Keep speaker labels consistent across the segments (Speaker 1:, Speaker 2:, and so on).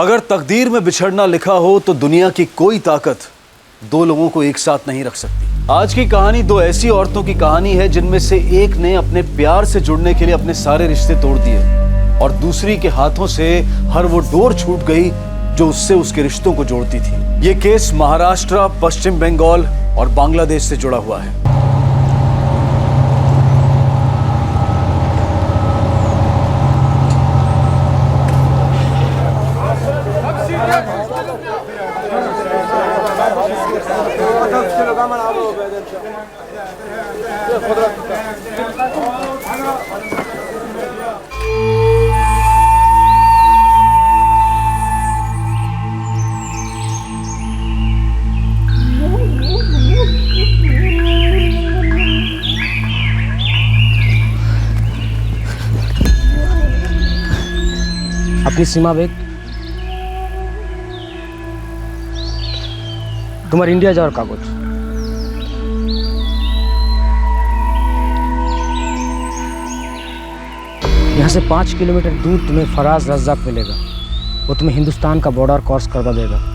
Speaker 1: अगर तकदीर में बिछड़ना लिखा हो तो दुनिया की कोई ताकत दो लोगों को एक साथ नहीं रख सकती। आज की कहानी दो ऐसी औरतों की कहानी है जिनमें से एक ने अपने प्यार से जुड़ने के लिए अपने सारे रिश्ते तोड़ दिए और दूसरी के हाथों से हर वो डोर छूट गई जो उससे उसके रिश्तों को जोड़ती थी। ये केस महाराष्ट्र, पश्चिम बंगाल और बांग्लादेश से जुड़ा हुआ है।
Speaker 2: अपनी सीमा बेग, तुम्हारे इंडिया जाओ कागज। यहाँ से 5 किलोमीटर दूर तुम्हें फराज रज़्ज़ाक मिलेगा। वो तुम्हें हिंदुस्तान का बॉर्डर क्रॉस करवा देगा।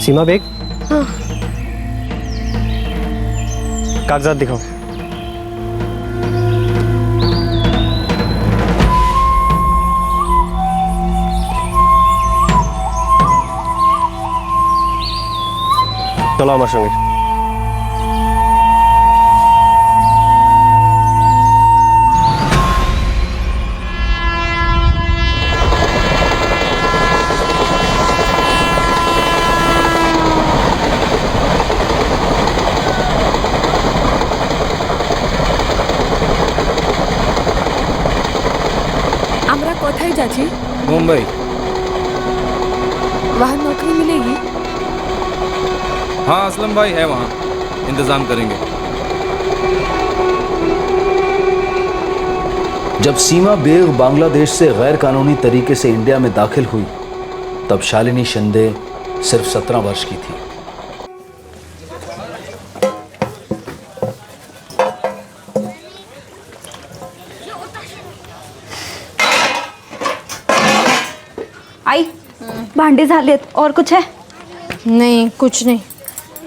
Speaker 2: सीमा बेग,
Speaker 3: हाँ।
Speaker 2: कागजात दिखाओ। चलो আমার সঙ্গে।
Speaker 3: कोথায় যাচ্ছি?
Speaker 4: मुंबई।
Speaker 3: वहाँ नौकरी मिलेगी?
Speaker 4: हाँ असलम भाई है वहाँ, इंतज़ाम करेंगे।
Speaker 1: जब सीमा बेग बांग्लादेश से गैर कानूनी तरीके से इंडिया में दाखिल हुई तब शालिनी शिंदे सिर्फ 17 वर्ष की थी।
Speaker 5: आई भांडे झालेत और कुछ है?
Speaker 3: नहीं कुछ नहीं,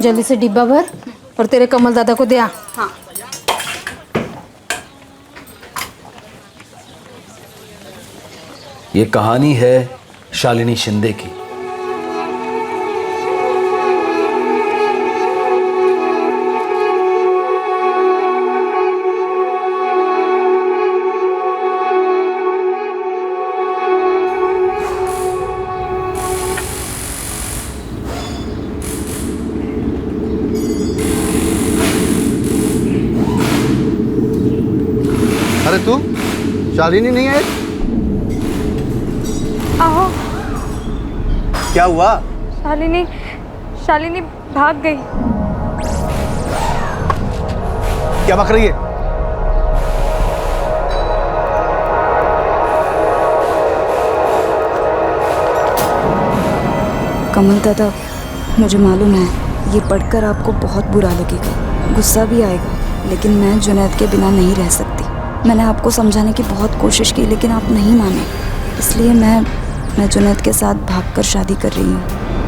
Speaker 3: जल्दी से डिब्बा भर और तेरे कमल दादा को दे आ।
Speaker 5: हाँ।
Speaker 1: ये कहानी है शालिनी शिंदे की।
Speaker 6: अरे तू शालिनी नहीं है?
Speaker 7: आओ।
Speaker 6: क्या हुआ?
Speaker 7: शालिनी भाग गई।
Speaker 6: क्या बक रही है?
Speaker 5: कमल दादा, मुझे मालूम है ये पढ़कर आपको बहुत बुरा लगेगा, गुस्सा भी आएगा, लेकिन मैं जुनैद के बिना नहीं रह सकती। मैंने आपको समझाने की बहुत कोशिश की लेकिन आप नहीं माने, इसलिए मैं जुनैद के साथ भागकर शादी कर रही हूँ।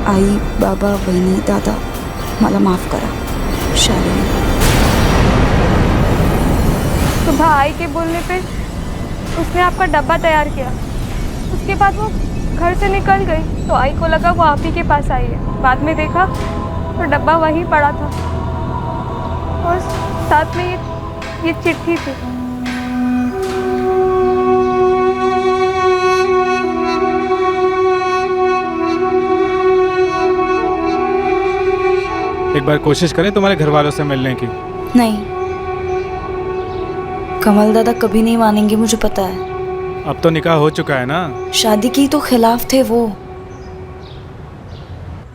Speaker 5: आई, बाबा, बहनी, दादा, मला माफ़ करा। शालिनी।
Speaker 7: सुबह आई के बोलने पे उसने आपका डब्बा तैयार किया, उसके बाद वो घर से निकल गई तो आई को लगा वो आप ही के पास आई है। बाद में देखा तो डब्बा वहीं पड़ा था और साथ में ये चिट्ठी थी।
Speaker 8: एक बार कोशिश करें तुम्हारे घर वालों से मिलने की।
Speaker 5: नहीं, कमल दादा कभी नहीं मानेंगे, मुझे पता है।
Speaker 8: अब तो निकाह हो चुका है ना।
Speaker 5: शादी की तो खिलाफ थे वो।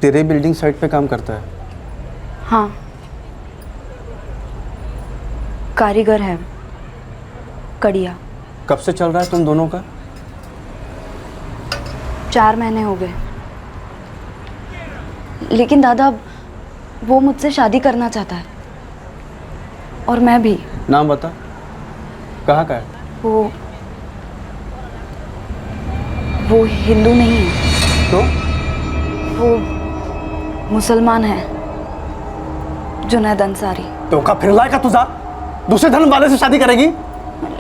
Speaker 6: तेरे बिल्डिंग साइट पे काम करता है?
Speaker 5: हाँ, कारीगर है, कड़िया।
Speaker 6: कब से चल रहा है तुम दोनों का?
Speaker 5: 4 महीने हो गए। लेकिन दादा वो मुझसे शादी करना चाहता है, और मैं भी।
Speaker 6: नाम बता, कहाँ का है?
Speaker 5: वो हिंदू नहीं है।
Speaker 6: तो?
Speaker 5: वो मुसलमान है, जुनैद अंसारी।
Speaker 6: तो का फिर लायका तुझा दूसरे धर्म वाले से शादी करेगी?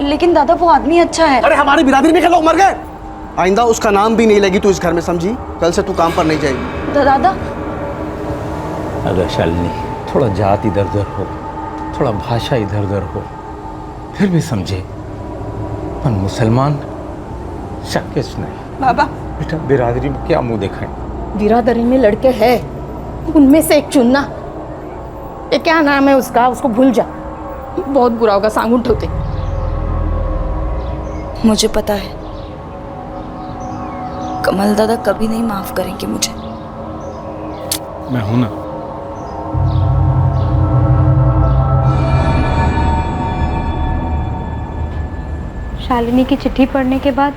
Speaker 5: लेकिन दादा वो आदमी अच्छा है।
Speaker 6: अरे हमारी बिरादरी में के लोग मर गए। आइंदा उसका नाम भी नहीं लेगी तू इस घर में, समझी? कल से तू काम पर नहीं जाएगी।
Speaker 5: दादा
Speaker 9: अगर शालिनी थोड़ा जात इधर उधर हो, थोड़ा भाषा इधर उधर हो, फिर भी समझे। पर मुसलमान शक्किस नहीं।
Speaker 3: बाबा,
Speaker 9: बेटा बिरादरी में क्या मुंह दिखाएं?
Speaker 3: बिरादरी में लड़के हैं, उनमें से एक चुनना। ये क्या नाम है उसका, उसको भूल जा, बहुत बुरा होगा, सांगून ठेवते।
Speaker 5: मुझे पता है कमल दादा कभी नहीं माफ करेंगे मुझे।
Speaker 8: मैं हूं ना।
Speaker 7: शालिनी की चिट्ठी पढ़ने के बाद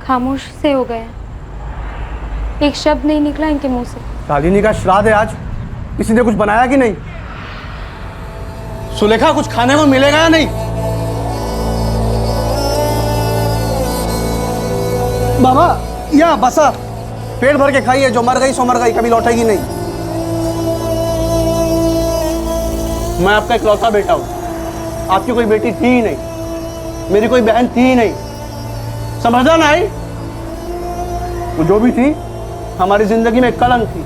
Speaker 7: खामोश से हो गए। एक शब्द नहीं निकला इनके मुंह से।
Speaker 6: शालिनी का श्राद्ध है आज, किसी ने कुछ बनाया कि नहीं? सुलेखा कुछ खाने को मिलेगा या नहीं? बाबा या बसा, पेट भर के खाइए, जो मर गई सो मर गई, कभी लौटेगी नहीं। मैं आपका इकलौता बेटा हूं, आपकी कोई बेटी थी ही नहीं, मेरी कोई बहन थी ही नहीं, समझा नहीं? वो जो भी थी हमारी जिंदगी में कलंक थी,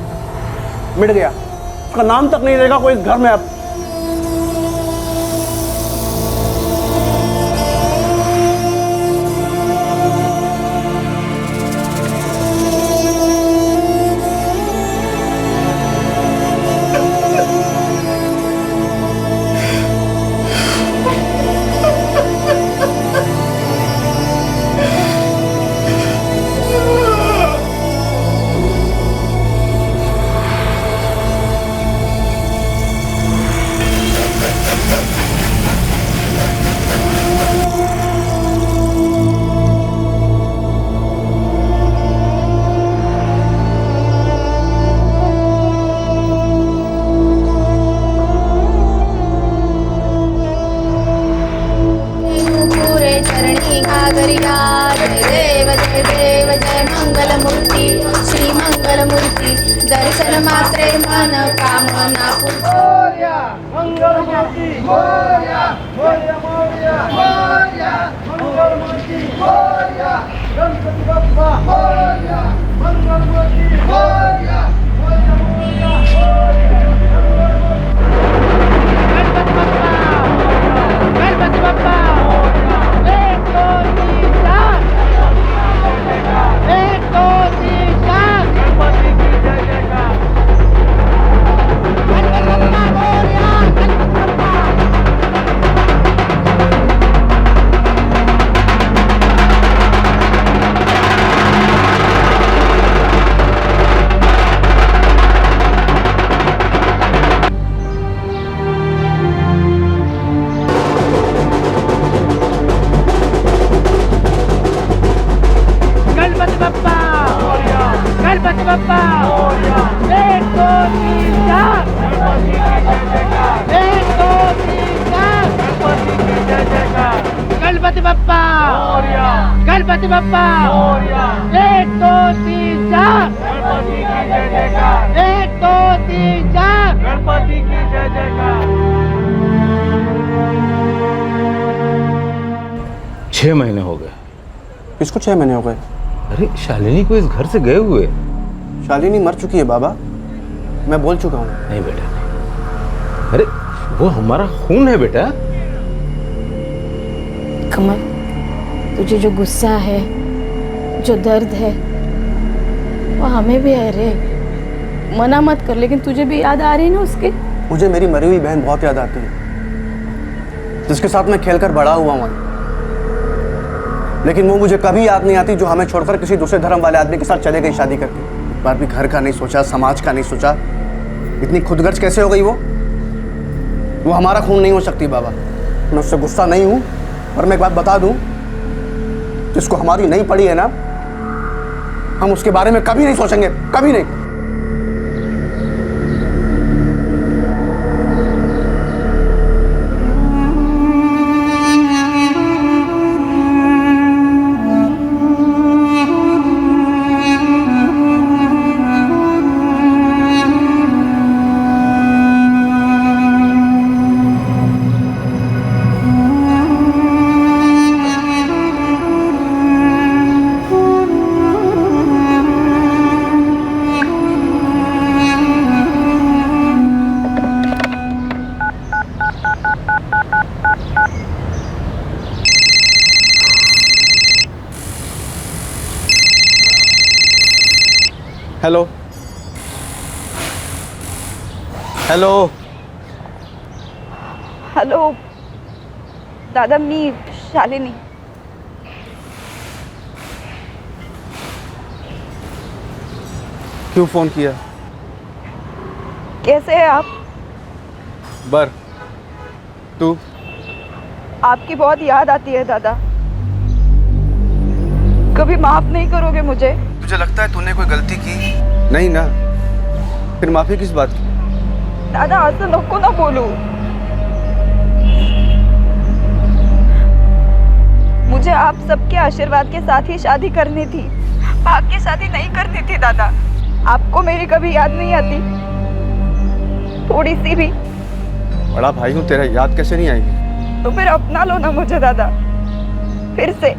Speaker 6: मिट गया, उसका नाम तक नहीं रहेगा कोई इस घर में अब।
Speaker 10: दर्शन मात्रे मन कामना
Speaker 11: गणपति बप्पा गणपति बप्पा 1 2 3 4 1 2 3 4 गणपति की जय जयकार।
Speaker 9: 6 महीने हो गए।
Speaker 6: किसको 6 महीने हो गए?
Speaker 9: अरे शालिनी को इस घर से गए हुए।
Speaker 6: शालिनी मर चुकी है बाबा, मैं बोल चुका हूँ।
Speaker 9: नहीं बेटा नहीं। अरे वो हमारा खून है बेटा।
Speaker 3: कमल, तुझे जो गुस्सा है, जो दर्द है, वो हमें भी है रे। मना मत कर, लेकिन तुझे भी याद आ रही है ना उसके।
Speaker 6: मुझे मेरी मरी हुई बहन बहुत याद आती है, जिसके साथ मैं खेलकर बड़ा हुआ हूँ। लेकिन वो मुझे कभी याद नहीं आती जो हमें छोड़कर किसी दूसरे धर्म वाले आदमी के साथ चले गई शादी करके। एक बार भी घर का नहीं सोचा, समाज का नहीं सोचा। इतनी खुदगर्ज कैसे हो गई वो हमारा खून नहीं हो सकती बाबा। मैं उससे गुस्सा नहीं हूँ, पर मैं एक बात बता दूँ, जिसको हमारी नहीं पड़ी है ना, हम उसके बारे में कभी नहीं सोचेंगे, कभी नहीं। हेलो हेलो
Speaker 5: हॅलो दादा, मी शालिनी.
Speaker 6: क्यों फोन किया?
Speaker 5: कैसे हैं आप?
Speaker 6: बर, तू?
Speaker 5: आपकी बहुत याद आती है दादा. कभी माफ नहीं करोगे मुझे?
Speaker 6: तुझे लगता है तूने कोई गलती की? नहीं ना, फिर माफी किस बात की?
Speaker 5: दादा असं नको ना बोलू. मुझे आप सबके आशीर्वाद के साथ ही शादी करनी थी, भाग की शादी नहीं करनी थी दादा. आपको मेरी कभी याद नहीं आती? थोड़ी सी भी?
Speaker 6: बड़ा भाई हूँ तेरा, याद कैसे नहीं आएगी?
Speaker 5: तो फिर अपना लो ना मुझे दादा, फिर से.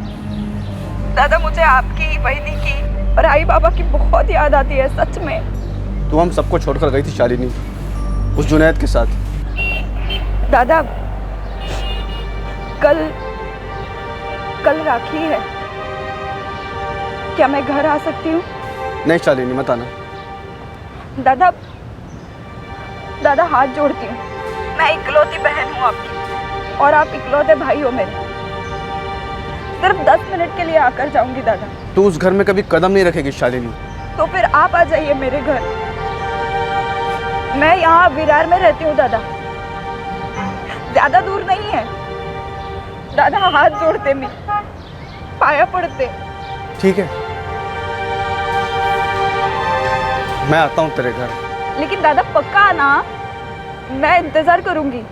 Speaker 5: दादा मुझे आपकी, बहनी की और आई बाबा की बहुत याद आती है सच में.
Speaker 6: तू हम सबको छोड़कर गई थी शालिनी, उस जुनैद के साथ.
Speaker 5: दादा कल राखी है, क्या मैं घर आ सकती हूँ?
Speaker 6: नहीं शालिनी, मत आना.
Speaker 5: दादा हाथ जोड़ती हूँ, मैं इकलौती बहन हूँ आपकी और आप इकलौते भाई हो मेरे. सिर्फ 10 मिनट के लिए आकर जाऊंगी दादा.
Speaker 6: तू उस घर में कभी कदम नहीं रखेगी शालिनी.
Speaker 5: तो फिर आप आ जाइए मेरे घर. मैं यहाँ विरार में रहती हूँ दादा, ज्यादा दूर नहीं है. दादा हाथ जोड़ते, मैं पाया पड़ते.
Speaker 6: ठीक है, मैं आता हूँ तेरे घर.
Speaker 5: लेकिन दादा पक्का आना, मैं इंतजार करूंगी.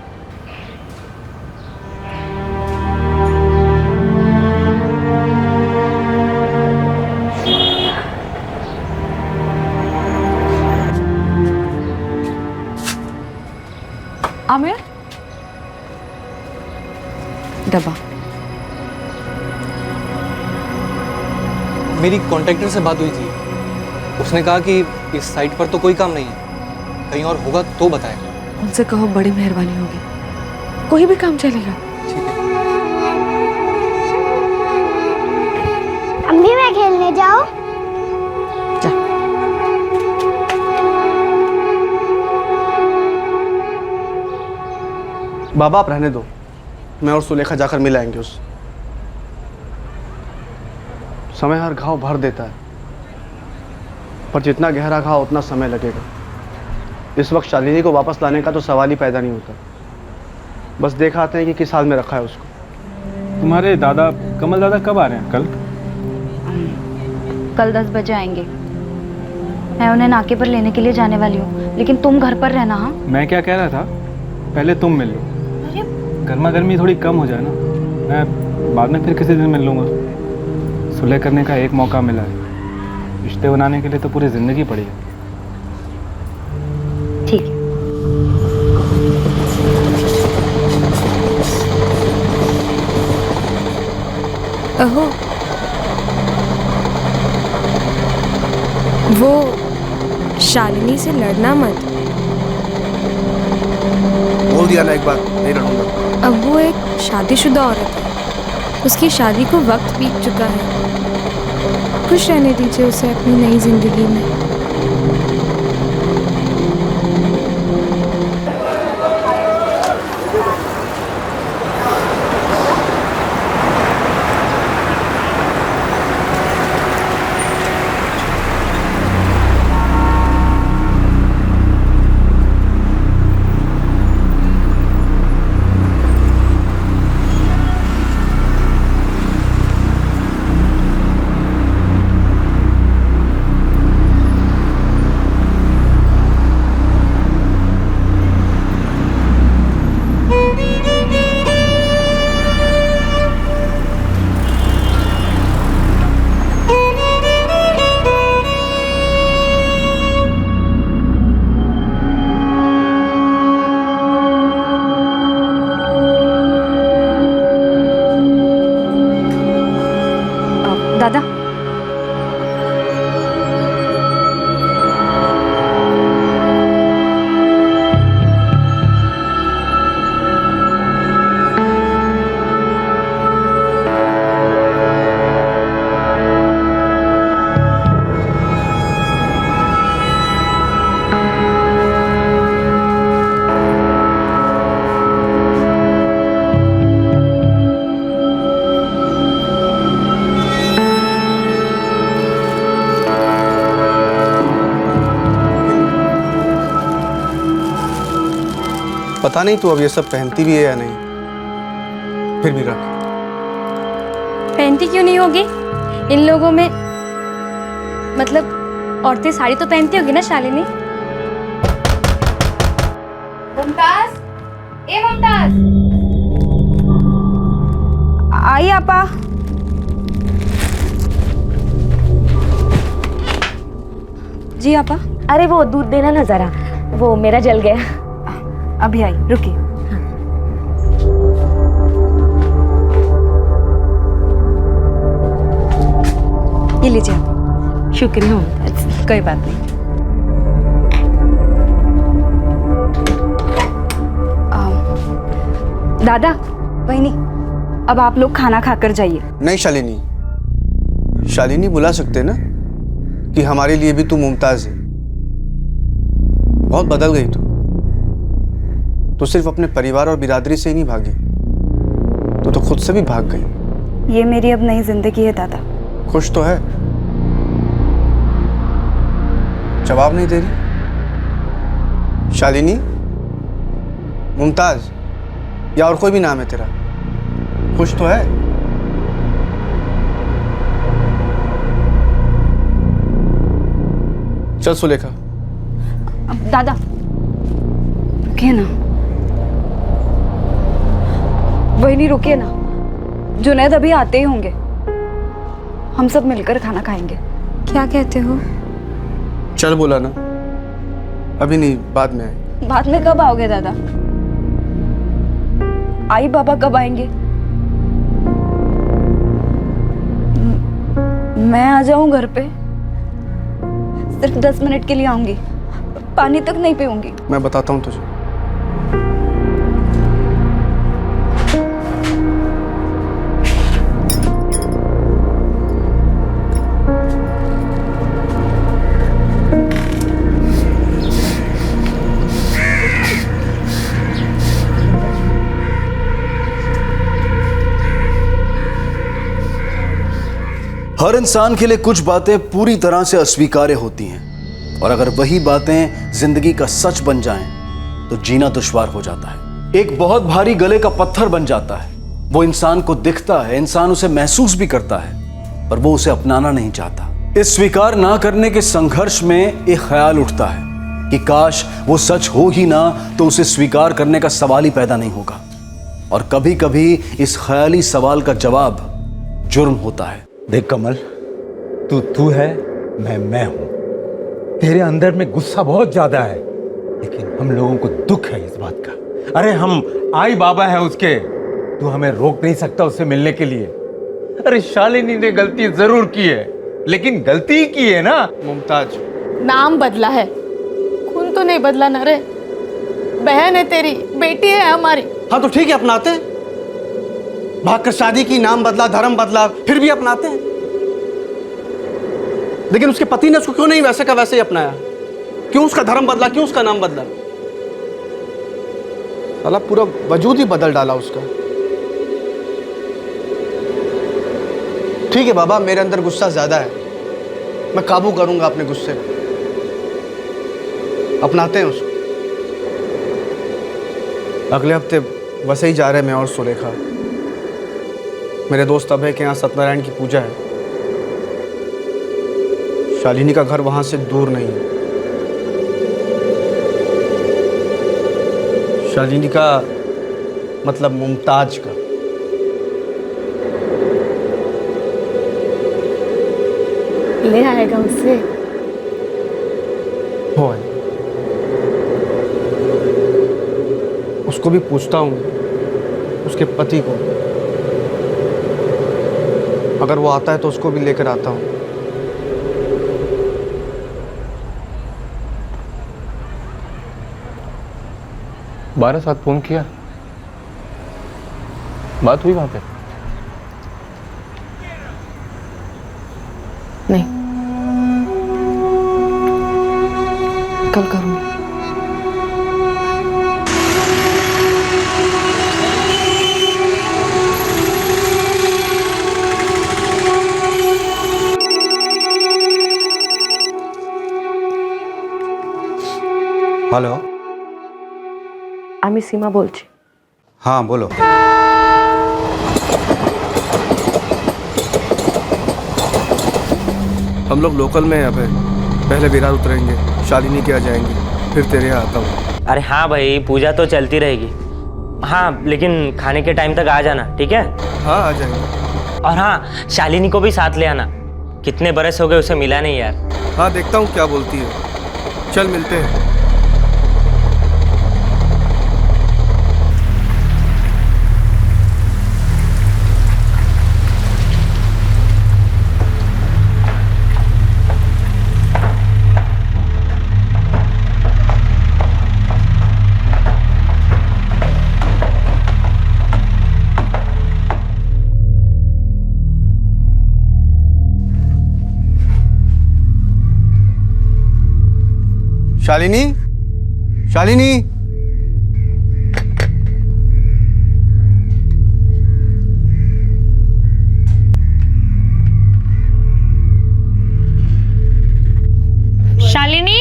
Speaker 7: आमिर, डब्बा.
Speaker 12: मेरी कॉन्ट्रैक्टर से बात हुई थी, उसने कहा कि इस साइट पर तो कोई काम नहीं है, कहीं और होगा तो बताएं.
Speaker 7: उनसे कहो बड़ी मेहरबानी होगी, कोई भी काम चलेगा.
Speaker 10: अम्मी मैं खेलने जाओ.
Speaker 6: बाबा आप रहने दो, मैं और सुलेखा जाकर मिल आएंगे. उस समय हर घाव भर देता है, पर जितना गहरा घाव उतना समय लगेगा. इस वक्त शालिनी को वापस लाने का तो सवाल ही पैदा नहीं होता. बस देखा आते हैं कि किस हाल में रखा है उसको.
Speaker 8: तुम्हारे दादा कमल दादा कब आ रहे हैं?
Speaker 5: कल 10 बजे आएंगे. मैं उन्हें नाके पर लेने के लिए जाने वाली हूँ, लेकिन तुम घर पर रहना. हाँ,
Speaker 8: मैं क्या कह रहा था, पहले तुम मिल लो, गर्मा गर्मी थोड़ी कम हो जाए ना. मैं बाद में फिर किसी दिन मिल लूँगा. सुलह करने का एक मौका मिला है, रिश्ते बनाने के लिए तो पूरी ज़िंदगी पड़ी है.
Speaker 5: ठीक है.
Speaker 7: अहो, वो शालिनी से लड़ना मत.
Speaker 6: बोल दिया ना एक बार, नहीं लड़ूंगा.
Speaker 7: अब वो एक शादीशुदा औरत है, उसकी शादी को वक्त बीत चुका है. खुश रहने दीजिए उसे अपनी नई जिंदगी में.
Speaker 6: पता नहीं तू अब ये सब पहनती भी है या नहीं, फिर भी रख।
Speaker 7: पहनती क्यों नहीं होगी? इन लोगों में मतलब औरतें साड़ी तो पहनती होगी ना शालिनी। मुमताज, ए मुमताज,
Speaker 5: आई आपा। जी आपा।
Speaker 13: अरे वो दूध देना ना जरा, वो मेरा जल गया।
Speaker 5: अभी आई, रुकिए। ये लीजिए आप।
Speaker 13: शुक्रिया मुमताज।
Speaker 5: कोई बात नहीं। दादा, वही अब आप लोग खाना खाकर जाइए।
Speaker 6: नहीं शालिनी, शालिनी बुला सकते ना कि हमारे लिए भी तू मुमताज है। बहुत बदल गई तू सिर्फ अपने परिवार और बिरादरी से ही नहीं भागी, तो खुद से भी भाग गई।
Speaker 5: ये मेरी अब नई जिंदगी है दादा।
Speaker 6: खुश तो है? जवाब नहीं दे रही। शालिनी, मुमताज या और कोई भी नाम है तेरा, खुश तो है? चल सुलेखा।
Speaker 5: दादा रुकिए ना, वही रुकिए ना, जुनैद अभी आते ही होंगे, हम सब मिलकर खाना खाएंगे।
Speaker 7: क्या कहते हो?
Speaker 6: चल बोला ना, अभी नहीं, बाद में आए।
Speaker 5: बाद में कब आओगे दादा? आई बाबा कब आएंगे? मैं आ जाऊं घर पे? सिर्फ 10 मिनट के लिए आऊंगी, पानी तक नहीं पीऊंगी।
Speaker 6: मैं बताता हूं तुझे।
Speaker 1: हर इंसान के लिए कुछ बातें पूरी तरह से अस्वीकार्य होती हैं, और अगर वही बातें जिंदगी का सच बन जाएं, तो जीना दुश्वार हो जाता है। एक बहुत भारी गले का पत्थर बन जाता है। वो इंसान को दिखता है, इंसान उसे महसूस भी करता है, पर वो उसे अपनाना नहीं चाहता। इस स्वीकार ना करने के संघर्ष में एक ख्याल उठता है कि काश वो सच हो ही ना, तो उसे स्वीकार करने का सवाल ही पैदा नहीं होगा। और कभी कभी इस ख्याली सवाल का जवाब जुर्म होता है।
Speaker 9: देख कमल, तू है, मैं हूं। तेरे अंदर में गुस्सा बहुत ज्यादा है, लेकिन हम लोगों को दुख है इस बात का। अरे हम आई बाबा है उसके, तू हमें रोक नहीं सकता उससे मिलने के लिए। अरे शालिनी ने गलती जरूर की है, लेकिन गलती ही की है ना।
Speaker 6: मुमताज,
Speaker 3: नाम बदला है, खून तो नहीं बदला ना रे। बहन है तेरी, बेटी है हमारी।
Speaker 6: हाँ तो ठीक है, अपनाते हैं। भागकर शादी की, नाम बदला, धर्म बदला, फिर भी अपनाते हैं। लेकिन उसके पति ने उसको क्यों नहीं वैसे का वैसे ही अपनाया? क्यों उसका धर्म बदला, क्यों उसका नाम बदला? साला पूरा वजूद ही बदल डाला उसका। ठीक है बाबा, मेरे अंदर गुस्सा ज्यादा है, मैं काबू करूंगा अपने गुस्से को। अपनाते हैं उसको। अगले हफ्ते वैसे ही जा रहे हैं मैं और सुलेखा। मेरे दोस्त अभय के यहाँ सत्यनारायण की पूजा है। शालिनी का घर वहां से दूर नहीं है। शालिनी का मतलब मुमताज का।
Speaker 3: ले आएगा उसे।
Speaker 6: हो है। उसको भी पूछता हूँ, उसके पति को। अगर वो आता है तो उसको भी लेकर आता हूँ।
Speaker 8: बारह साथ फोन किया, बात हुई वहां पे?
Speaker 3: नहीं, कल करूँगी।
Speaker 6: हेलो,
Speaker 7: আমি সীমা বলছি।
Speaker 12: हाँ बोलो।
Speaker 14: हम लोग लोकल में हैं यहाँ पे। पहले विरार उतरेंगे, शालिनी के यहाँ जाएंगे, फिर तेरे यहाँ आता हूँ।
Speaker 15: अरे हाँ भाई, पूजा तो चलती रहेगी। हाँ लेकिन खाने के टाइम तक आ जाना, ठीक है?
Speaker 14: हाँ आ जाएंगे।
Speaker 15: और हाँ, शालिनी को भी साथ ले आना। कितने बरस हो गए उसे मिला नहीं यार।
Speaker 14: हाँ देखता हूँ क्या बोलती है। चल मिलते हैं। शालिनी, शालिनी,
Speaker 7: शालिनी,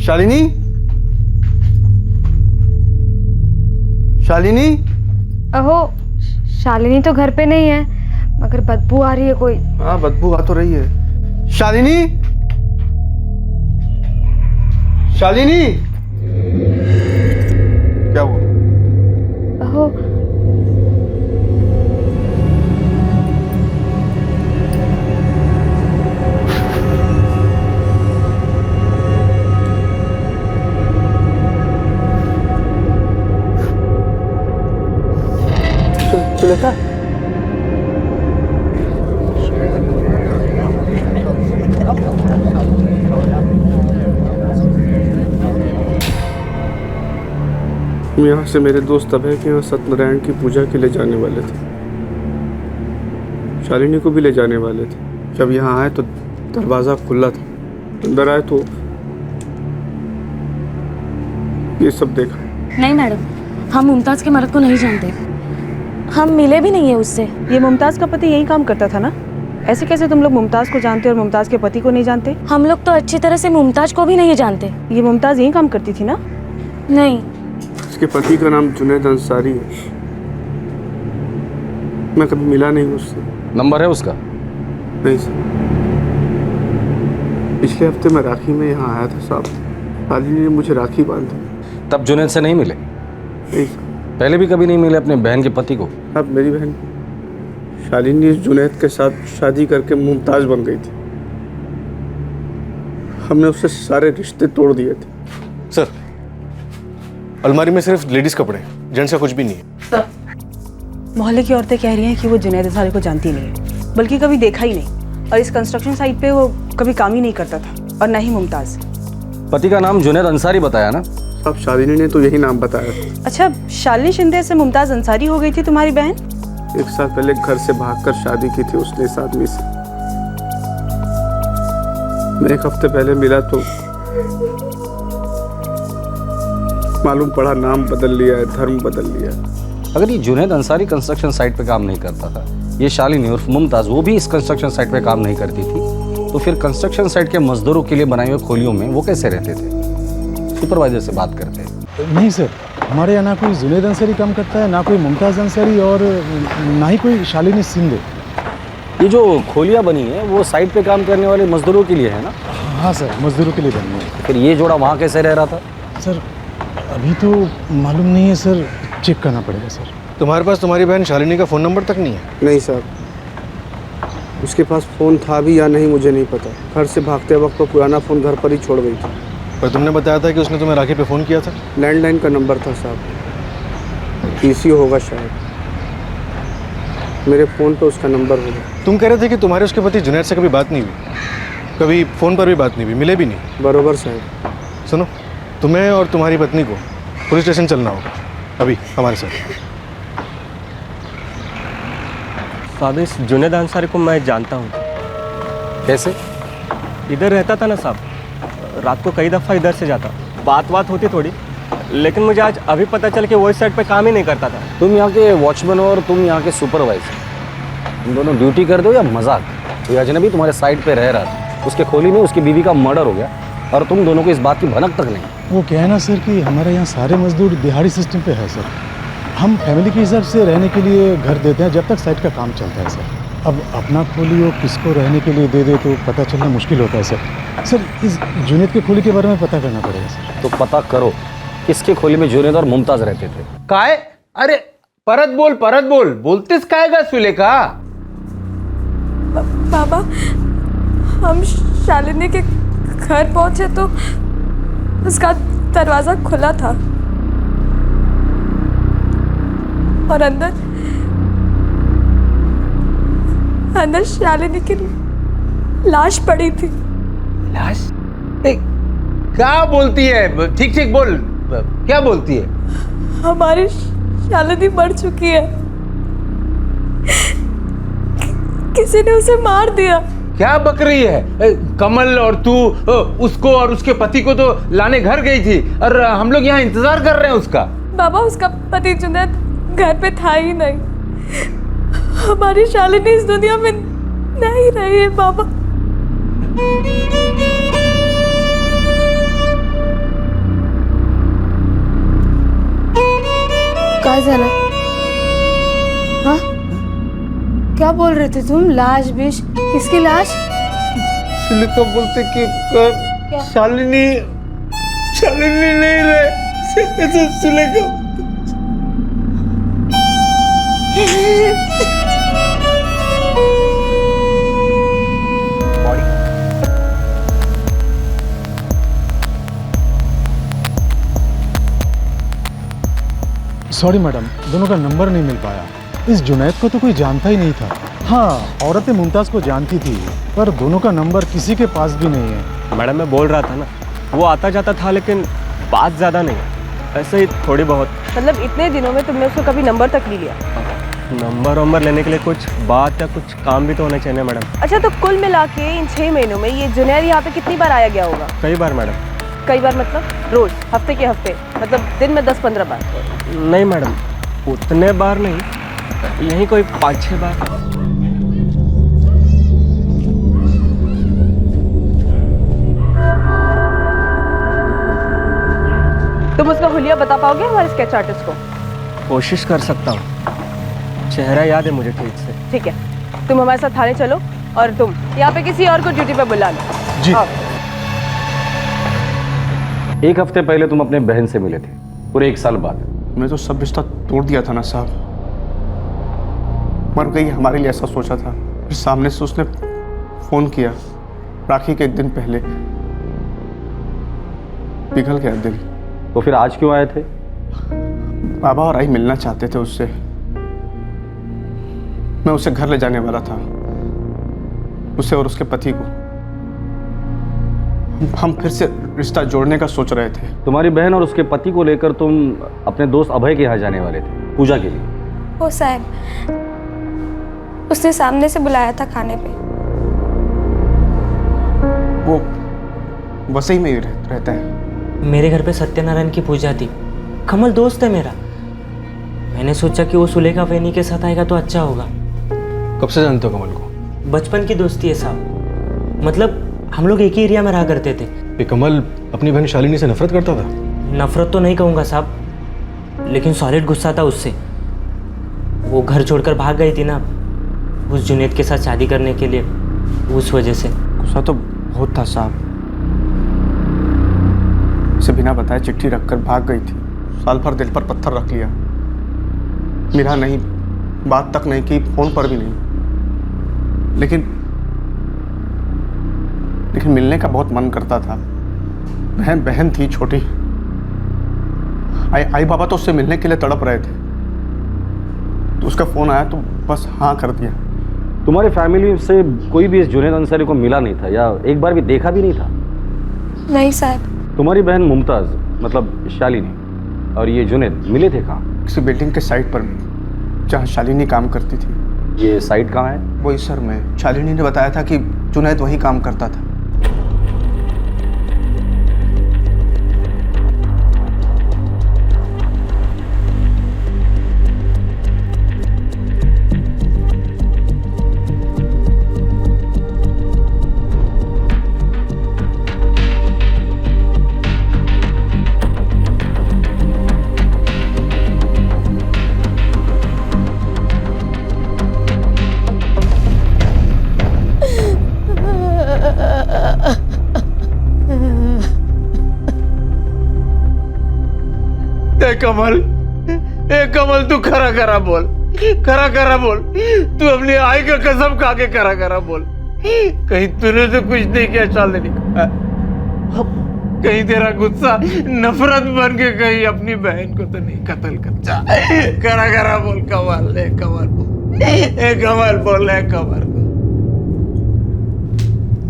Speaker 14: शालिनी, शालिनी।
Speaker 7: अहो शालिनी तो घर पे नहीं है, मगर बदबू आ रही है कोई।
Speaker 14: हाँ बदबू आ तो रही है। शालिनी, शालिनी, क्या हुआ?
Speaker 7: अहो
Speaker 6: सुलेखा, यहाँ से मेरे दोस्त अभय के यहाँ सत्यनारायण की पूजा के लिए जाने वाले थे। शालिनी को भी ले जाने वाले थे। जब यहाँ आए तो दरवाज़ा खुला था। अंदर आए तो ये सब देखा।
Speaker 13: नहीं मैडम, हम मुमताज़ के मर्द को नहीं जानते। हम मिले भी नहीं है उससे।
Speaker 16: ये मुमताज़ का पति यही काम करता था ना? ऐसे कैसे तुम लोग मुमताज़ को जानते और मुमताज़ के पति को नहीं जानते?
Speaker 13: हम लोग तो अच्छी तरह से मुमताज़ को भी नहीं जानते।
Speaker 16: ये मुमताज़ यही काम करती थी ना?
Speaker 13: नहीं।
Speaker 6: इसके पति का नाम जुनैद अंसारी है। मैं कभी मिला नहीं उससे।
Speaker 1: नंबर है उसका?
Speaker 6: नहीं सर। पिछले हफ्ते मैं राखी में यहाँ आया था साहब। शालिनी ने मुझे राखी बांधी।
Speaker 1: तब जुनैद से नहीं मिले?
Speaker 6: नहीं सर।
Speaker 1: पहले भी कभी नहीं मिले अपने बहन के पति को?
Speaker 6: अब मेरी बहन शालिनी जुनैद के साथ शादी करके मुमताज़ बन गई थी। हमने उससे सारे रिश्ते तोड़ दिए थे।
Speaker 14: सर, अलमारी में सिर्फ लेडीज कपड़े, जेंट्स का कुछ भी नहीं है।
Speaker 16: सर, मोहल्ले की औरतें कह रही हैं कि वो जुनैद अंसारी को जानती नहीं है, बल्कि कभी देखा ही नहीं। और इस कंस्ट्रक्शन साइट पे वो कभी काम ही नहीं करता था, और ना ही मुमताज़।
Speaker 1: पति का नाम जुनैद अंसारी बताया ना?
Speaker 6: अब शालिनी ने तो यही नाम बताया था।
Speaker 16: अच्छा, शालिनी शिंदे से मुमताज़ अंसारी हो गई थी तुम्हारी बहन?
Speaker 6: एक साल पहले घर से भागकर शादी की थी उसने इस आदमी से। मैं एक हफ्ते पहले मिला तो मालूम पड़ा नाम बदल लिया है, धर्म बदल लिया है।
Speaker 1: अगर ये जुनैद अंसारी कंस्ट्रक्शन साइट पे काम नहीं करता था, ये शालिनी उर्फ मुमताज़ वो भी इस कंस्ट्रक्शन साइट पे काम नहीं करती थी, तो फिर कंस्ट्रक्शन साइट के मजदूरों के लिए बनाए हुए खोलियों में वो कैसे रहते थे? सुपरवाइजर से बात करते हैं।
Speaker 17: नहीं सर, हमारे यहाँ ना कोई जुनैद अंसारी काम करता है, ना कोई मुमताज़ अंसारी, और ना ही कोई शालिनी शिंदे।
Speaker 1: ये जो खोलियाँ बनी है वो साइट पे काम करने वाले मजदूरों के लिए है ना?
Speaker 17: हाँ सर, मजदूरों के लिए बनी है।
Speaker 1: फिर ये जोड़ा वहाँ कैसे रह रहा था?
Speaker 17: सर अभी तो मालूम नहीं है सर, चेक करना पड़ेगा सर।
Speaker 14: तुम्हारे पास तुम्हारी बहन शालिनी का फ़ोन नंबर तक नहीं है?
Speaker 6: नहीं सर, उसके पास फ़ोन था भी या नहीं मुझे नहीं पता। घर से भागते वक्त तो पुराना फ़ोन घर पर ही छोड़ गई थी।
Speaker 14: पर तुमने बताया था कि उसने तुम्हें राखी पे फ़ोन किया था।
Speaker 6: लैंडलाइन का नंबर था साहब, पीसीओ होगा शायद। मेरे फ़ोन पे उसका नंबर होगा।
Speaker 14: तुम कह रहे थे कि तुम्हारे उसके पति जुनैद से कभी बात नहीं हुई, कभी फ़ोन पर भी बात नहीं हुई, मिले भी नहीं।
Speaker 6: बरोबर साहब।
Speaker 14: सुनो, तुम्हें और तुम्हारी पत्नी को पुलिस स्टेशन चलना होगा अभी हमारे साथ।
Speaker 18: साहब, इस जुनैद अंसारी को मैं जानता हूँ।
Speaker 1: कैसे?
Speaker 18: इधर रहता था ना साहब, रात को कई दफ़ा इधर से जाता, बात होती थोड़ी, लेकिन मुझे आज अभी पता चल कि वो इस साइड पे काम ही नहीं करता था।
Speaker 1: तुम यहाँ के वॉचमैन हो और तुम यहाँ के सुपरवाइजर, तुम दोनों ड्यूटी कर दो या मजाक? कोई अजनबी तुम्हारे साइड पे रह रहा था, उसके खोली में उसकी बीवी का मर्डर हो गया और तुम दोनों को इस बात की भनक तक नहीं।
Speaker 17: वो क्या है ना सर कि हमारे यहाँ सारे मजदूर दिहाड़ी सिस्टम पे है सर। हम फैमिली के हिसाब से रहने के लिए घर देते हैं जब तक साइट का काम चलता है सर। अब अपना खोली वो किसको रहने के लिए दे दे तो पता चलना मुश्किल होता है सर। सर इस जुनेद के खोली के बारे में पता करना पड़ेगा सर।
Speaker 19: तो पता करो किसके खोली में जुनेद और मुमताज रहते थे।
Speaker 9: काय? अरे परत बोल बोलतेस काय गा सुलेखा?
Speaker 7: बाबा, हम शालिनी के घर पहुंचे तो उसका दरवाजा खुला था और अंदर शालिनी की लाश पड़ी थी।
Speaker 9: लाश? क्या बोलती है? ठीक ठीक बोल, क्या बोलती है?
Speaker 7: हमारी शालिनी मर चुकी है, किसी ने उसे मार दिया।
Speaker 9: क्या बक रही है? कमल और तू उसको और उसके पति को तो लाने घर गई थी और हम लोग यहाँ इंतजार कर रहे हैं उसका।
Speaker 7: बाबा, उसका पति जुनैद घर पे था ही नहीं। हमारी शालिनी इस दुनिया में नहीं रही है बाबा।
Speaker 3: क्या झालं? हाँ, क्या बोल रहे थे तुम? लाश बिश? किसकी लाश?
Speaker 9: सुलेखा बोलते कि शालिनी नहीं रहे। सुलेखा
Speaker 17: सॉरी मैडम, दोनों का नंबर नहीं मिल पाया। इस जुनैद को तो कोई जानता ही नहीं था। हाँ, औरतें मुमताज़ को जानती थी पर दोनों का नंबर किसी के पास भी नहीं है।
Speaker 18: मैडम मैं बोल रहा था ना, वो आता जाता था लेकिन बात ज़्यादा नहीं, ऐसे ही थोड़ी बहुत।
Speaker 16: मतलब इतने दिनों में तुमने उसको कभी नंबर तक नहीं लिया?
Speaker 18: नंबर लेने के लिए कुछ बात या कुछ काम भी तो होना चाहिए ना मैडम।
Speaker 16: अच्छा, तो कुल मिला के इन 6 महीनों में ये जुनैद यहाँ पे कितनी बार आया गया होगा?
Speaker 18: कई बार मैडम।
Speaker 16: कई बार मतलब रोज, हफ्ते के हफ्ते, मतलब दिन में 10-15 बार?
Speaker 18: नहीं मैडम, उतने बार नहीं, यही कोई 5-6 बार।
Speaker 16: तुम उसका हुलिया बता पाओगे हमारे स्केच आर्टिस्ट को?
Speaker 18: कोशिश कर सकता हूँ, चेहरा याद है मुझे ठीक से।
Speaker 16: ठीक है, तुम हमारे साथ थाने चलो और तुम यहाँ पे किसी और को ड्यूटी पे बुला लो।
Speaker 17: जी।
Speaker 19: एक हफ्ते पहले तुम अपने बहन से मिले थे, पूरे 1 साल बाद।
Speaker 6: मैं तो सब रिश्ता तोड़ दिया था ना साहब, मर गई हमारे लिए ऐसा सोचा था। फिर सामने से उसने फोन किया राखी के 1 दिन पहले, पिघल गया दिल।
Speaker 19: तो फिर आज क्यों आए थे?
Speaker 6: बाबा और आई मिलना चाहते थे उससे। मैं उसे घर ले जाने वाला था, उसे और उसके पति को। हम फिर से रिश्ता जोड़ने का सोच रहे थे।
Speaker 19: तुम्हारी बहन और उसके पति को लेकर तुम अपने दोस्त अभय के यहाँ जाने वाले थे पूजा के लिए।
Speaker 7: ओ साहब, उसने सामने से बुलाया था खाने पे।
Speaker 6: वो वसई में ही रहता है।
Speaker 15: मेरे घर पे सत्यनारायण की पूजा थी, कमल दोस्त है मेरा। मैंने सोचा कि वो सुलेखा वेनी के साथ आएगा तो अच्छा होगा।
Speaker 12: कब से जानते हो कमल को?
Speaker 15: बचपन की दोस्ती है साहब, मतलब हम लोग एक ही एरिया में रहा करते थे।
Speaker 12: ये कमल अपनी बहन शालिनी से नफरत करता था?
Speaker 15: नफरत तो नहीं कहूँगा साहब, लेकिन सॉलिड गुस्सा था उससे। वो घर छोड़कर भाग गई थी ना उस जुनेद के साथ शादी करने के लिए, उस वजह से।
Speaker 6: गुस्सा तो बहुत था साहब, उसे बिना बताए चिट्ठी रखकर भाग गई थी। साल भर दिल पर पत्थर रख लिया, मिला नहीं, बात तक नहीं की, फोन पर भी नहीं। लेकिन मिलने का बहुत मन करता था। बहन थी छोटी, आई बाबा तो उससे मिलने के लिए तड़प रहे थे, तो उसका फोन आया तो बस हाँ कर दिया।
Speaker 19: तुम्हारे फैमिली से कोई भी इस जुनेद अंसारी को मिला नहीं था या एक बार भी देखा भी नहीं था?
Speaker 7: नहीं साहब।
Speaker 19: तुम्हारी बहन मुमताज मतलब शालिनी और ये जुनेद मिले थे कहाँ?
Speaker 6: किसी बिल्डिंग के साइट पर जहाँ शालिनी काम करती थी।
Speaker 19: ये साइट कहाँ है?
Speaker 6: वही सर, में शालिनी ने बताया था कि जुनेद वहीं काम करता था।
Speaker 9: कमल, ए कमल तू खरा खरा बोल, खरा खरा बोल, तू अपनी आई का कसम खा के खरा खरा बोल, कहीं तूने तो कुछ नहीं किया शालिनी, कहीं तेरा गुस्सा नफरत बन के कहीं अपनी बहन को तो नहीं कत्ल कर जा, खरा खरा बोल कमल, ए कमल बोल, ए कमल बोल, ए कमल।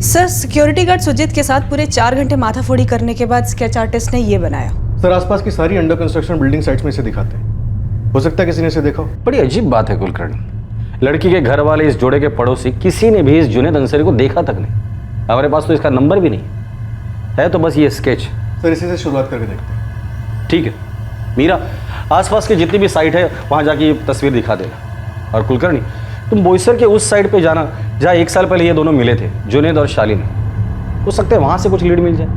Speaker 16: सर, सिक्योरिटी गार्ड सुजीत के साथ पूरे 4 घंटे माथाफोड़ी करने के बाद स्केच आर्टिस्ट ने ये बनाया।
Speaker 14: सर आसपास की सारी अंडर कंस्ट्रक्शन बिल्डिंग साइट्स में से दिखाते हैं, हो सकता है किसी ने इसे देखा हो।
Speaker 19: बड़ी अजीब बात है कुलकर्णी, लड़की के घर वाले, इस जोड़े के पड़ोसी, किसी ने भी इस जुनैद अंसारी को देखा तक नहीं। हमारे पास तो इसका नंबर भी नहीं है, तो बस ये स्केच।
Speaker 14: सर इसी से शुरुआत करके देखते हैं।
Speaker 19: ठीक है मीरा, आसपास की जितनी भी साइट है वहां जाके ये तस्वीर दिखा देना। और कुलकर्णी तुम बोईसर के उस साइड पे जाना जहाँ 1 साल पहले ये दोनों मिले थे, जुनैद और शालिनी। हो सकता है वहां से कुछ लीड मिल जाए।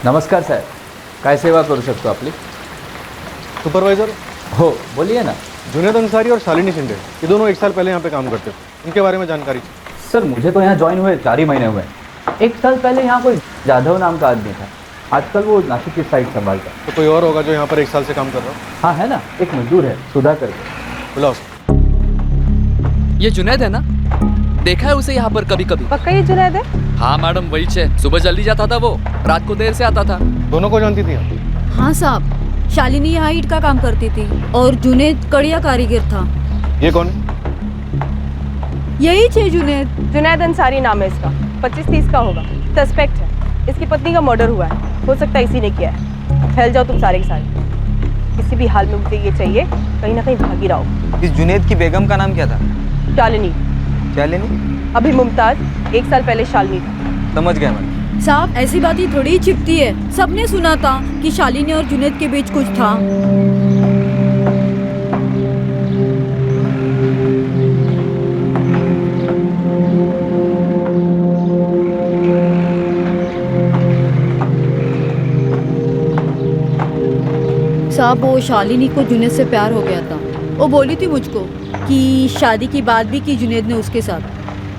Speaker 20: नमस्कार साहेब, काय सेवा करू शकतो आपली?
Speaker 14: सुपरवाइजर
Speaker 20: हो, बोलिए ना।
Speaker 14: जुनैद अंसारी और शालिनी शिंदे, ये दोनों 1 साल पहले यहाँ पे काम करते थे, इनके बारे में जानकारी।
Speaker 20: सर मुझे तो यहाँ ज्वाइन हुए 4 ही महीने हुए। 1 साल पहले यहाँ कोई जाधव नाम का आदमी था, आजकल वो नासिक की साइड संभालता।
Speaker 14: तो कोई और होगा जो यहाँ पर 1 साल से काम कर रहा हो?
Speaker 20: हाँ है ना, एक मजदूर है सुधा करके।
Speaker 14: बुलाओ।
Speaker 21: ये जुनैद है ना? देखा है उसे यहाँ पर कभी कभी।
Speaker 16: पक्का ये जुनैद है?
Speaker 21: हाँ मैडम वही है, सुबह जल्दी जाता था वो, रात को देर से आता था।
Speaker 14: दोनों को जानती थी?
Speaker 22: हाँ साहब, शालिनी यहाँ ईंट का काम करती थी और जुनैद कड़िया कारीगर था।
Speaker 14: ये कौन है?
Speaker 22: यही है जुनैद।
Speaker 16: जुनैद अंसारी नाम है इसका, 25-30 का होगा, सस्पेक्ट है। इसकी पत्नी का मर्डर हुआ है, हो सकता है इसी ने किया है। फैल जाओ तुम सारे के सारे, किसी भी हाल में मुझे ये चाहिए, कहीं ना कहीं भागी रहो।
Speaker 12: इस जुनैद की बेगम का नाम क्या था?
Speaker 16: शालिनी।
Speaker 12: शालिनी?
Speaker 16: अभी मुमताज, 1 साल पहले शालिनी था।
Speaker 12: समझ गया मैडम।
Speaker 22: साहब ऐसी बातें थोड़ी ही छिपती है, सबने सुना था कि शालिनी और जुनैद के बीच कुछ था। साहब वो शालिनी को जुनैद से प्यार हो गया था, वो बोली थी मुझको कि शादी की बात भी की जुनैद ने उसके साथ।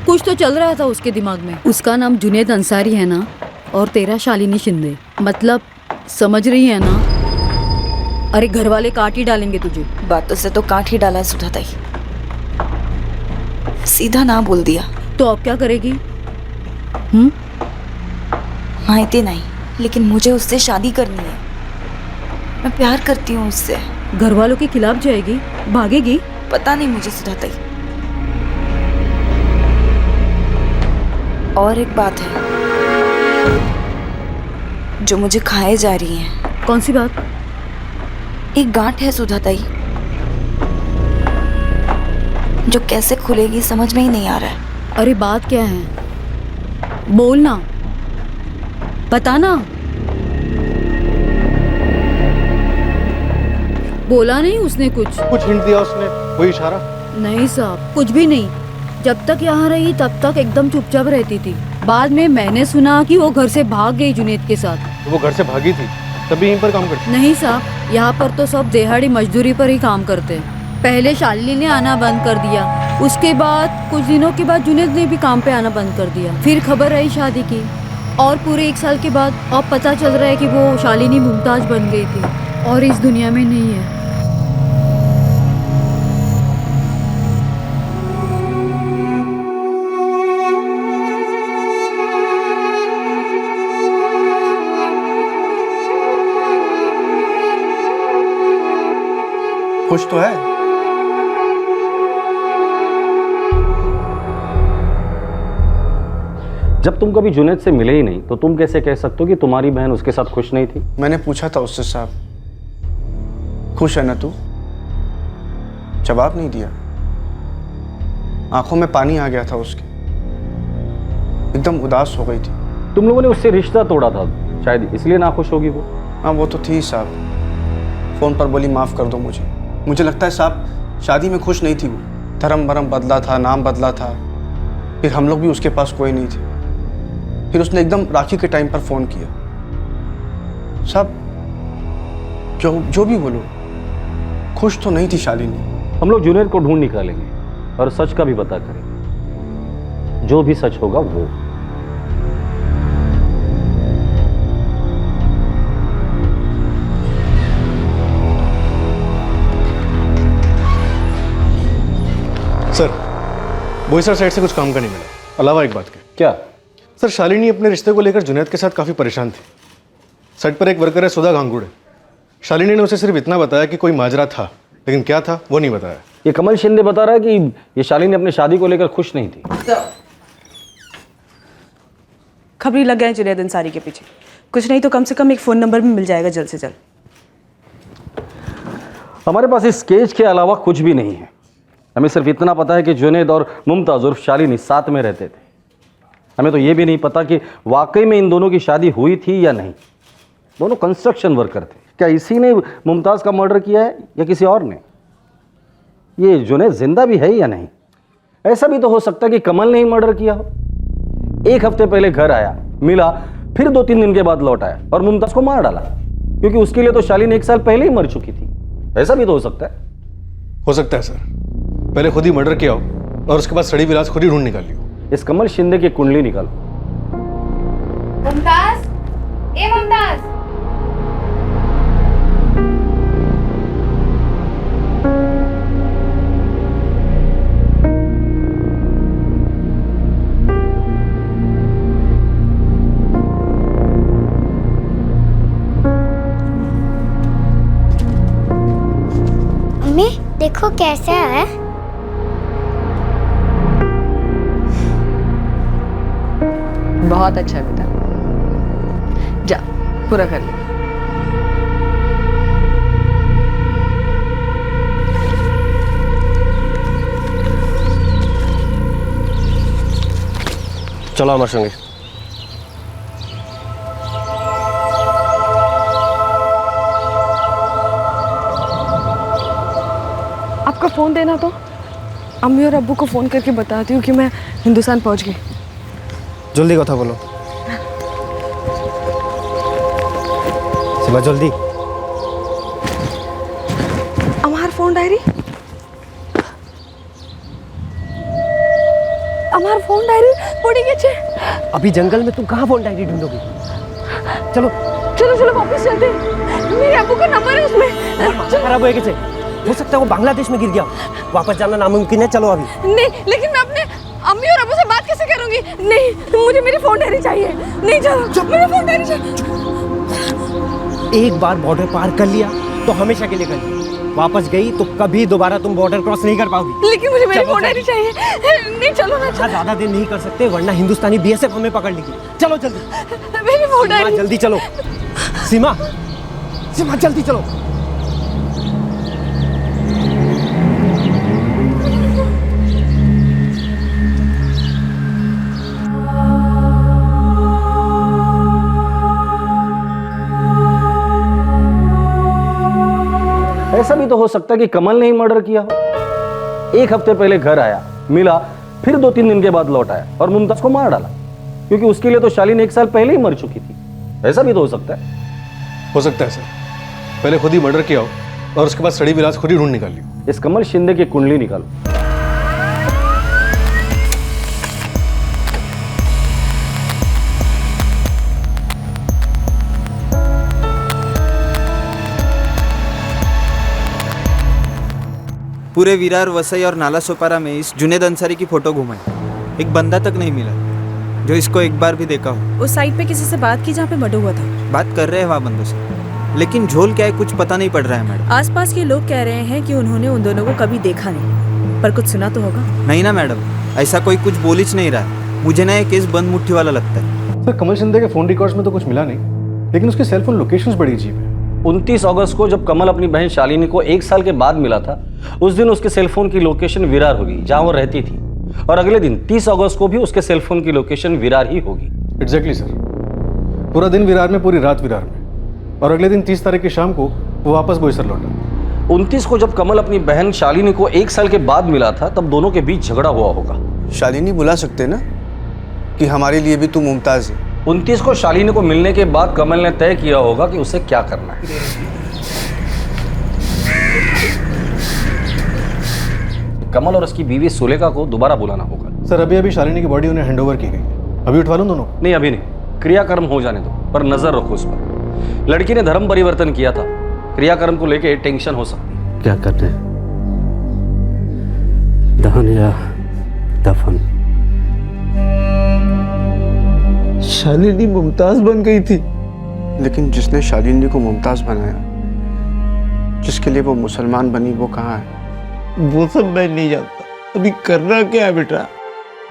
Speaker 22: कुछ तो चल रहा था उसके दिमाग में। उसका नाम जुनैद अंसारी है ना, और तेरा शालिनी शिंदे, मतलब समझ रही है ना? अरे घर वाले काट ही डालेंगे तुझे।
Speaker 5: बातों से तो काट ही डाला है सुधा ताई, सीधा ना बोल दिया।
Speaker 22: तो अब क्या करेगी?
Speaker 5: माहिती नहीं, लेकिन मुझे उससे शादी करनी है। मैं प्यार करती हूँ उससे।
Speaker 22: घर वालों के खिलाफ जाएगी, भागेगी?
Speaker 5: पता नहीं मुझे सुधा ताई। और एक बात है जो मुझे खाए जा रही है।
Speaker 22: कौन सी बात?
Speaker 5: एक गांठ है सुधा ताई, जो कैसे खुलेगी समझ में ही नहीं आ रहा है।
Speaker 22: अरे बात क्या है? बोलना, बताना। बोला नहीं उसने? कुछ
Speaker 14: हिंट दिया उसने? कोई इशारा?
Speaker 22: नहीं साहब, कुछ भी नहीं। जब तक यहाँ रही तब तक एकदम चुपचाप रहती थी। बाद में मैंने सुना कि वो घर से भाग गई जुनैद के साथ।
Speaker 14: तो वो घर से भागी थी तभी यहीं पर काम करती?
Speaker 22: नहीं साहब, यहाँ पर तो सब दिहाड़ी मजदूरी पर ही काम करते हैं। पहले शालिनी ने आना बंद कर दिया, उसके बाद कुछ दिनों के बाद जुनैद ने भी काम पे आना बंद कर दिया। फिर खबर आई शादी की, और पूरे 1 साल के बाद अब पता चल रहा है कि वो शालिनी मुमताज बन गई थी और इस दुनिया में नहीं है।
Speaker 14: कुछ तो है।
Speaker 19: जब तुम कभी जुनैद से मिले ही नहीं तो तुम कैसे कह सकते हो कि तुम्हारी बहन उसके साथ खुश नहीं थी?
Speaker 6: मैंने पूछा था उससे, साहब खुश है ना तू? जवाब नहीं दिया। आंखों में पानी आ गया था उसके, एकदम उदास हो गई थी।
Speaker 19: तुम लोगों ने उससे रिश्ता तोड़ा था, शायद इसलिए नाखुश होगी वो।
Speaker 6: हाँ वो तो थी साहब, फोन पर बोली माफ कर दो मुझे लगता है साहब शादी में खुश नहीं थी वो। धर्म बदला था, नाम बदला था, फिर हम लोग भी उसके पास कोई नहीं थे।
Speaker 14: फिर उसने एकदम राखी के टाइम पर फ़ोन किया। साहब जो भी बोलो, खुश तो नहीं थी शालिनी।
Speaker 19: हम लोग जुनैद को ढूंढ निकालेंगे और सच का भी पता करेंगे। जो भी सच होगा वो।
Speaker 14: सर, बोईसर साइड से कुछ काम का नहीं मिला, अलावा एक बात के।
Speaker 19: क्या?
Speaker 14: सर, शालिनी अपने रिश्ते को लेकर जुनैद के साथ काफ़ी परेशान थी। साइड पर एक वर्कर है सुधा गांगुड़े। शालिनी ने उसे सिर्फ इतना बताया कि कोई माजरा था, लेकिन क्या था वो नहीं बताया।
Speaker 19: ये कमल शिंदे बता रहा है कि ये शालिनी अपनी शादी को लेकर खुश नहीं थी।
Speaker 16: खबरी लग गए हैं जुनैद अंसारी के पीछे। कुछ नहीं तो कम से कम एक फ़ोन नंबर भी मिल जाएगा जल्द से जल्द।
Speaker 19: हमारे पास इस केस के अलावा कुछ भी नहीं है। हमें सिर्फ इतना पता है कि जुनैद और मुमताज़ उर्फ शालिनी साथ में रहते थे। हमें तो ये भी नहीं पता कि वाकई में इन दोनों की शादी हुई थी या नहीं। दोनों कंस्ट्रक्शन वर्कर थे। क्या इसी ने मुमताज़ का मर्डर किया है या किसी और ने? ये जुनैद जिंदा भी है या नहीं? ऐसा भी तो हो सकता है कि कमल ने ही मर्डर किया हो। एक हफ्ते पहले घर आया, मिला, फिर 2-3 दिन के बाद लौट आया और मुमताज़ को मार डाला, क्योंकि उसके लिए तो शालिनी 1 साल पहले ही मर चुकी थी। ऐसा भी तो हो सकता है।
Speaker 14: हो सकता है सर, पहले खुद ही मर्डर किया हो और उसके बाद सड़ी विलास खुद ही ढूंढ निकाल लियो।
Speaker 19: इस कमल शिंदे की कुंडली निकालो।
Speaker 7: मुमताज, ए मुमताज।
Speaker 10: मम्मी देखो कैसा है।
Speaker 16: बहुत अच्छा है बेटा, जा पूरा कर ले।
Speaker 14: चलो हमारे संगे।
Speaker 7: आपका फ़ोन देना तो अम्मी और अब्बू को फ़ोन करके बताती हूँ कि मैं हिंदुस्तान पहुँच गई।
Speaker 18: जल्दी कथा बोलो सीमा, जल्दी।
Speaker 7: আমার ফোন ডায়েরি, আমার ফোন ডায়েরি পড়ে গেছে।
Speaker 18: अभी जंगल में तुम कहाँ फोन डायरी ढूंढोगी? चलो
Speaker 7: चलो चलो वापस चलते हैं। मेरे अब्बू का नंबर है उसमें।
Speaker 18: खराब हो गए, हो सकता है वो बांग्लादेश में गिर गया। वापस जाना नामुमकिन है, चलो अभी।
Speaker 7: नहीं, लेकिन मैं अपने अम्मी और अब्बू से बात कैसे करूंगी? नहीं, मुझे मेरी फोन डायरी चाहिए। नहीं, चलो मेरी फोन डायरी चाहिए।
Speaker 18: एक बार बॉर्डर पार कर लिया तो हमेशा के लिए कर लिया। वापस गई तो कभी दोबारा तुम बॉर्डर क्रॉस नहीं कर पाओगी।
Speaker 7: लेकिन मुझे मेरी फोन डायरी चाहिए। नहीं, चलो ना।
Speaker 18: ज्यादा देर नहीं कर सकते, वरना हिंदुस्तानी बीएसएफ हमें पकड़ लेगी। चलो जल्दी।
Speaker 7: मेरी फोन डायरी
Speaker 18: जल्दी चलो। सीमा, सीमा जल्दी चलो।
Speaker 19: ऐसा भी तो हो सकता है कि कमल ने ही मर्डर किया हो। एक हफ्ते पहले घर आया, मिला, फिर 2-3 दिन के बाद लौट आया और मुमताज़ को मार डाला, क्योंकि उसके लिए तो शालिनी 1 साल पहले ही मर चुकी थी। ऐसा भी तो हो सकता है।
Speaker 14: हो सकता है सर, पहले खुद ही मर्डर किया हो और उसके बाद सड़ी विलास खुद ही ढूंढ निकाल लियो।
Speaker 19: इस कमल शिंदे की कुंडली निकालो।
Speaker 2: पूरे विरार, वसई और नाला सोपारा में इस जुनैद अंसारी की फ़ोटो घुमाई, एक बंदा तक नहीं मिला जो इसको एक बार भी देखा हो।
Speaker 16: उस साइट पे किसी से बात की जहाँ पे मर्डर हुआ था?
Speaker 2: बात कर रहे हैं वहाँ बंदों से, लेकिन झोल क्या है कुछ पता नहीं पड़ रहा है मैडम।
Speaker 16: आसपास के लोग कह रहे हैं कि उन्होंने उन दोनों को कभी देखा नहीं, पर कुछ सुना तो होगा।
Speaker 2: नहीं ना मैडम, ऐसा कोई कुछ बोल ही नहीं रहा। मुझे ना ये केस बंद मुट्ठी वाला लगता है।
Speaker 14: सर, कमल शिंदे के फ़ोन रिकॉर्ड्स में तो कुछ मिला नहीं, लेकिन उसके सेलफोन लोकेशंस बड़ी अजीब है।
Speaker 19: 29 अगस्त को जब कमल अपनी बहन शालिनी को 1 साल के बाद मिला था, उस दिन उसके सेलफोन की लोकेशन विरार होगी जहां वो रहती थी, और अगले दिन 30 अगस्त को भी उसके सेलफोन की लोकेशन विरार ही होगी।
Speaker 14: एग्जैक्टली सर, पूरा दिन विरार में, पूरी रात विरार में, और अगले दिन 30 तारीख की शाम को वो वापस बोईसर लौटा।
Speaker 19: 29 को जब कमल अपनी बहन शालिनी को 1 साल के बाद मिला था, तब दोनों के बीच झगड़ा हुआ होगा।
Speaker 14: शालिनी बुला सकते ना,
Speaker 2: कि हमारे लिए भी तू मुमताज़ है।
Speaker 19: 29 को शालिनी को मिलने के बाद कमल ने तय किया होगा कि उसे क्या करना है। कमल और उसकी बीवी सुलेखा को दोबारा बुलाना होगा।
Speaker 14: सर अभी शालिनी की बॉडी उन्हें हैंडओवर की गई, अभी उठवा लूं दोनों?
Speaker 19: नहीं अभी नहीं, क्रियाकर्म हो जाने दो, पर नजर रखो उस पर। लड़की ने धर्म परिवर्तन किया था, क्रियाकर्म को लेके टेंशन हो सकती है।
Speaker 6: क्या करते हैं, दहन या दफन?
Speaker 2: शालिनी मुमताज बन गई थी, लेकिन जिसने शालिनी को मुमताज बनाया, जिसके लिए वो मुसलमान बनी, वो कहाँ है?
Speaker 4: वो सब मैं नहीं जानता। अभी करना क्या है बेटा?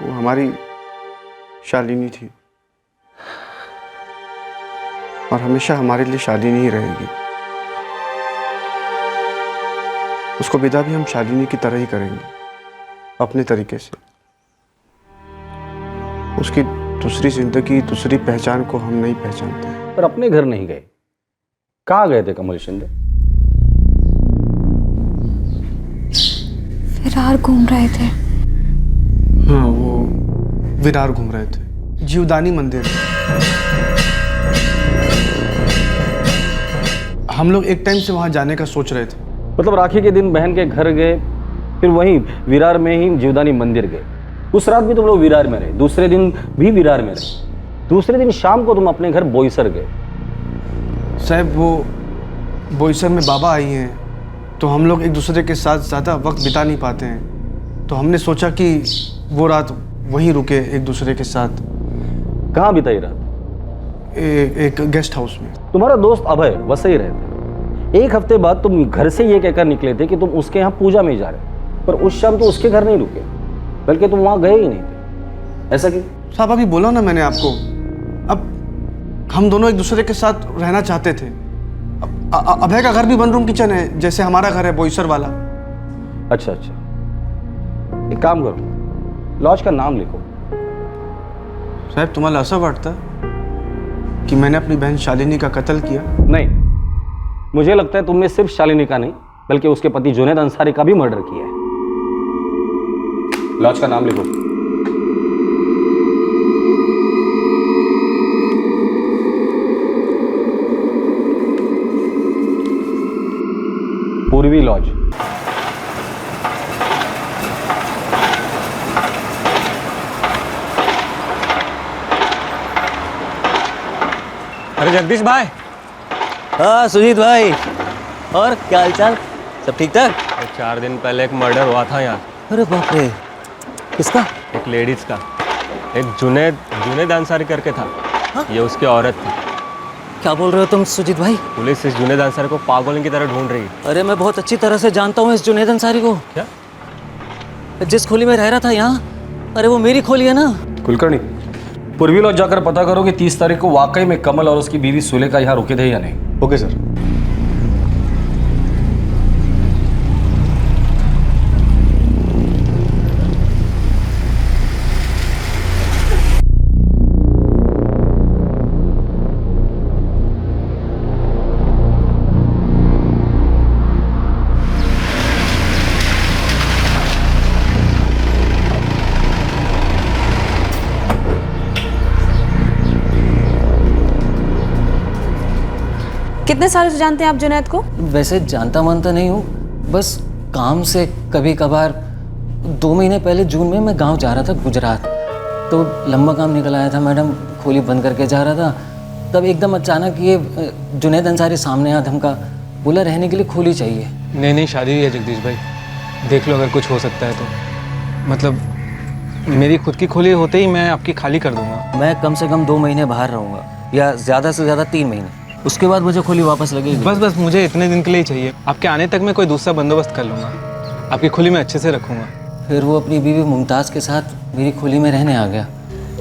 Speaker 2: वो हमारी शालिनी थी और हमेशा हमारे लिए शालिनी ही रहेगी। उसको विदा भी हम शालिनी की तरह ही करेंगे, अपने तरीके से। उसकी दूसरी जिंदगी, दूसरी पहचान को हम नहीं पहचानते।
Speaker 19: पर अपने घर नहीं गए, कहाँ गए थे कमल शिंदे?
Speaker 5: विरार घूम रहे थे।
Speaker 2: हाँ, वो विरार घूम रहे थे, जीवदानी मंदिर। हम लोग एक टाइम से वहां जाने का सोच रहे थे।
Speaker 19: मतलब राखी के दिन बहन के घर गए, फिर वहीं विरार में ही जीवदानी मंदिर गए। उस रात भी तुम लोग विरार में रहे, दूसरे दिन भी विरार में रहे, दूसरे दिन शाम को तुम अपने घर बोईसर गए।
Speaker 2: साहब वो बोईसर में बाबा आई हैं, तो हम लोग एक दूसरे के साथ ज़्यादा वक्त बिता नहीं पाते हैं, तो हमने सोचा कि वो रात वहीं रुके एक दूसरे के साथ।
Speaker 19: कहाँ बिताई रात?
Speaker 2: एक गेस्ट हाउस में।
Speaker 19: तुम्हारा दोस्त अभय वैसे ही रहते। एक हफ्ते बाद तुम घर से ये कहकर निकले थे कि तुम उसके यहाँ पूजा में जा रहे, पर उस शाम तो उसके घर नहीं रुके, बल्कि तुम वहाँ गए ही नहीं थे। ऐसा क्यों?
Speaker 2: साहब अभी बोला ना मैंने आपको, अब हम दोनों एक दूसरे के साथ रहना चाहते थे। अभय का घर भी वन रूम किचन है, जैसे हमारा घर है बोईसर वाला।
Speaker 19: अच्छा, एक काम करो, लॉज का नाम लिखो।
Speaker 2: साहब तुम्हाला असं वाटतं कि मैंने अपनी बहन शालिनी का कत्ल किया?
Speaker 19: नहीं, मुझे लगता है तुमने सिर्फ शालिनी का नहीं, बल्कि उसके पति जुनैद अंसारी का भी मर्डर किया है। लॉज का नाम लिखो। पूर्वी लॉज।
Speaker 18: अरे जगदीश भाई।
Speaker 11: हाँ सुजीत भाई, और क्या हालचाल? सब ठीक ठाक?
Speaker 18: 4 दिन पहले एक मर्डर हुआ था यहाँ।
Speaker 11: अरे बाप रे, किसका?
Speaker 18: एक लेडीज का, एक जुनैद अंसारी करके था। हाँ? ये उसकी औरत थी।
Speaker 11: क्या बोल रहे हो तुम सुजीत भाई?
Speaker 18: पुलिस इस जुनैद अंसारी को पागल की तरह ढूंढ रही है।
Speaker 11: अरे मैं बहुत अच्छी तरह से जानता हूँ इस जुनैद अंसारी को।
Speaker 18: क्या?
Speaker 11: जिस खोली में रह रहा था यहाँ, अरे वो मेरी खोली है ना।
Speaker 19: कुलकर्णी, पूर्वी लॉज जाकर पता करो कि 30 तारीख को वाकई में कमल और उसकी बीवी सुलेखा यहाँ रुके थे या नहीं।
Speaker 14: Okay sir.
Speaker 16: कितने सालों से जानते हैं आप जुनैद को?
Speaker 11: वैसे जानता मानता नहीं हूँ, बस काम से कभी कभार। 2 महीने पहले जून में मैं गांव जा रहा था गुजरात, तो लंबा काम निकल आया था मैडम, खोली बंद करके जा रहा था। तब एकदम अचानक ये जुनैद अंसारी सामने आया, धमका, बोला रहने के लिए खोली चाहिए।
Speaker 8: नहीं शादी हुई है जगदीश भाई, देख लो अगर कुछ हो सकता है तो। मतलब मेरी खुद की खोली होते ही मैं आपकी खाली कर दूंगा।
Speaker 11: मैं कम से कम 2 महीने बाहर रहूँगा, या ज़्यादा से ज़्यादा 3 महीने, उसके बाद मुझे खोली वापस लगेगी।
Speaker 8: बस मुझे इतने दिन के लिए ही चाहिए। आपके आने तक मैं कोई दूसरा बंदोबस्त कर लूँगा, आपकी खोली में अच्छे से रखूँगा।
Speaker 11: फिर वो अपनी बीवी मुमताज़ के साथ मेरी खोली में रहने आ गया।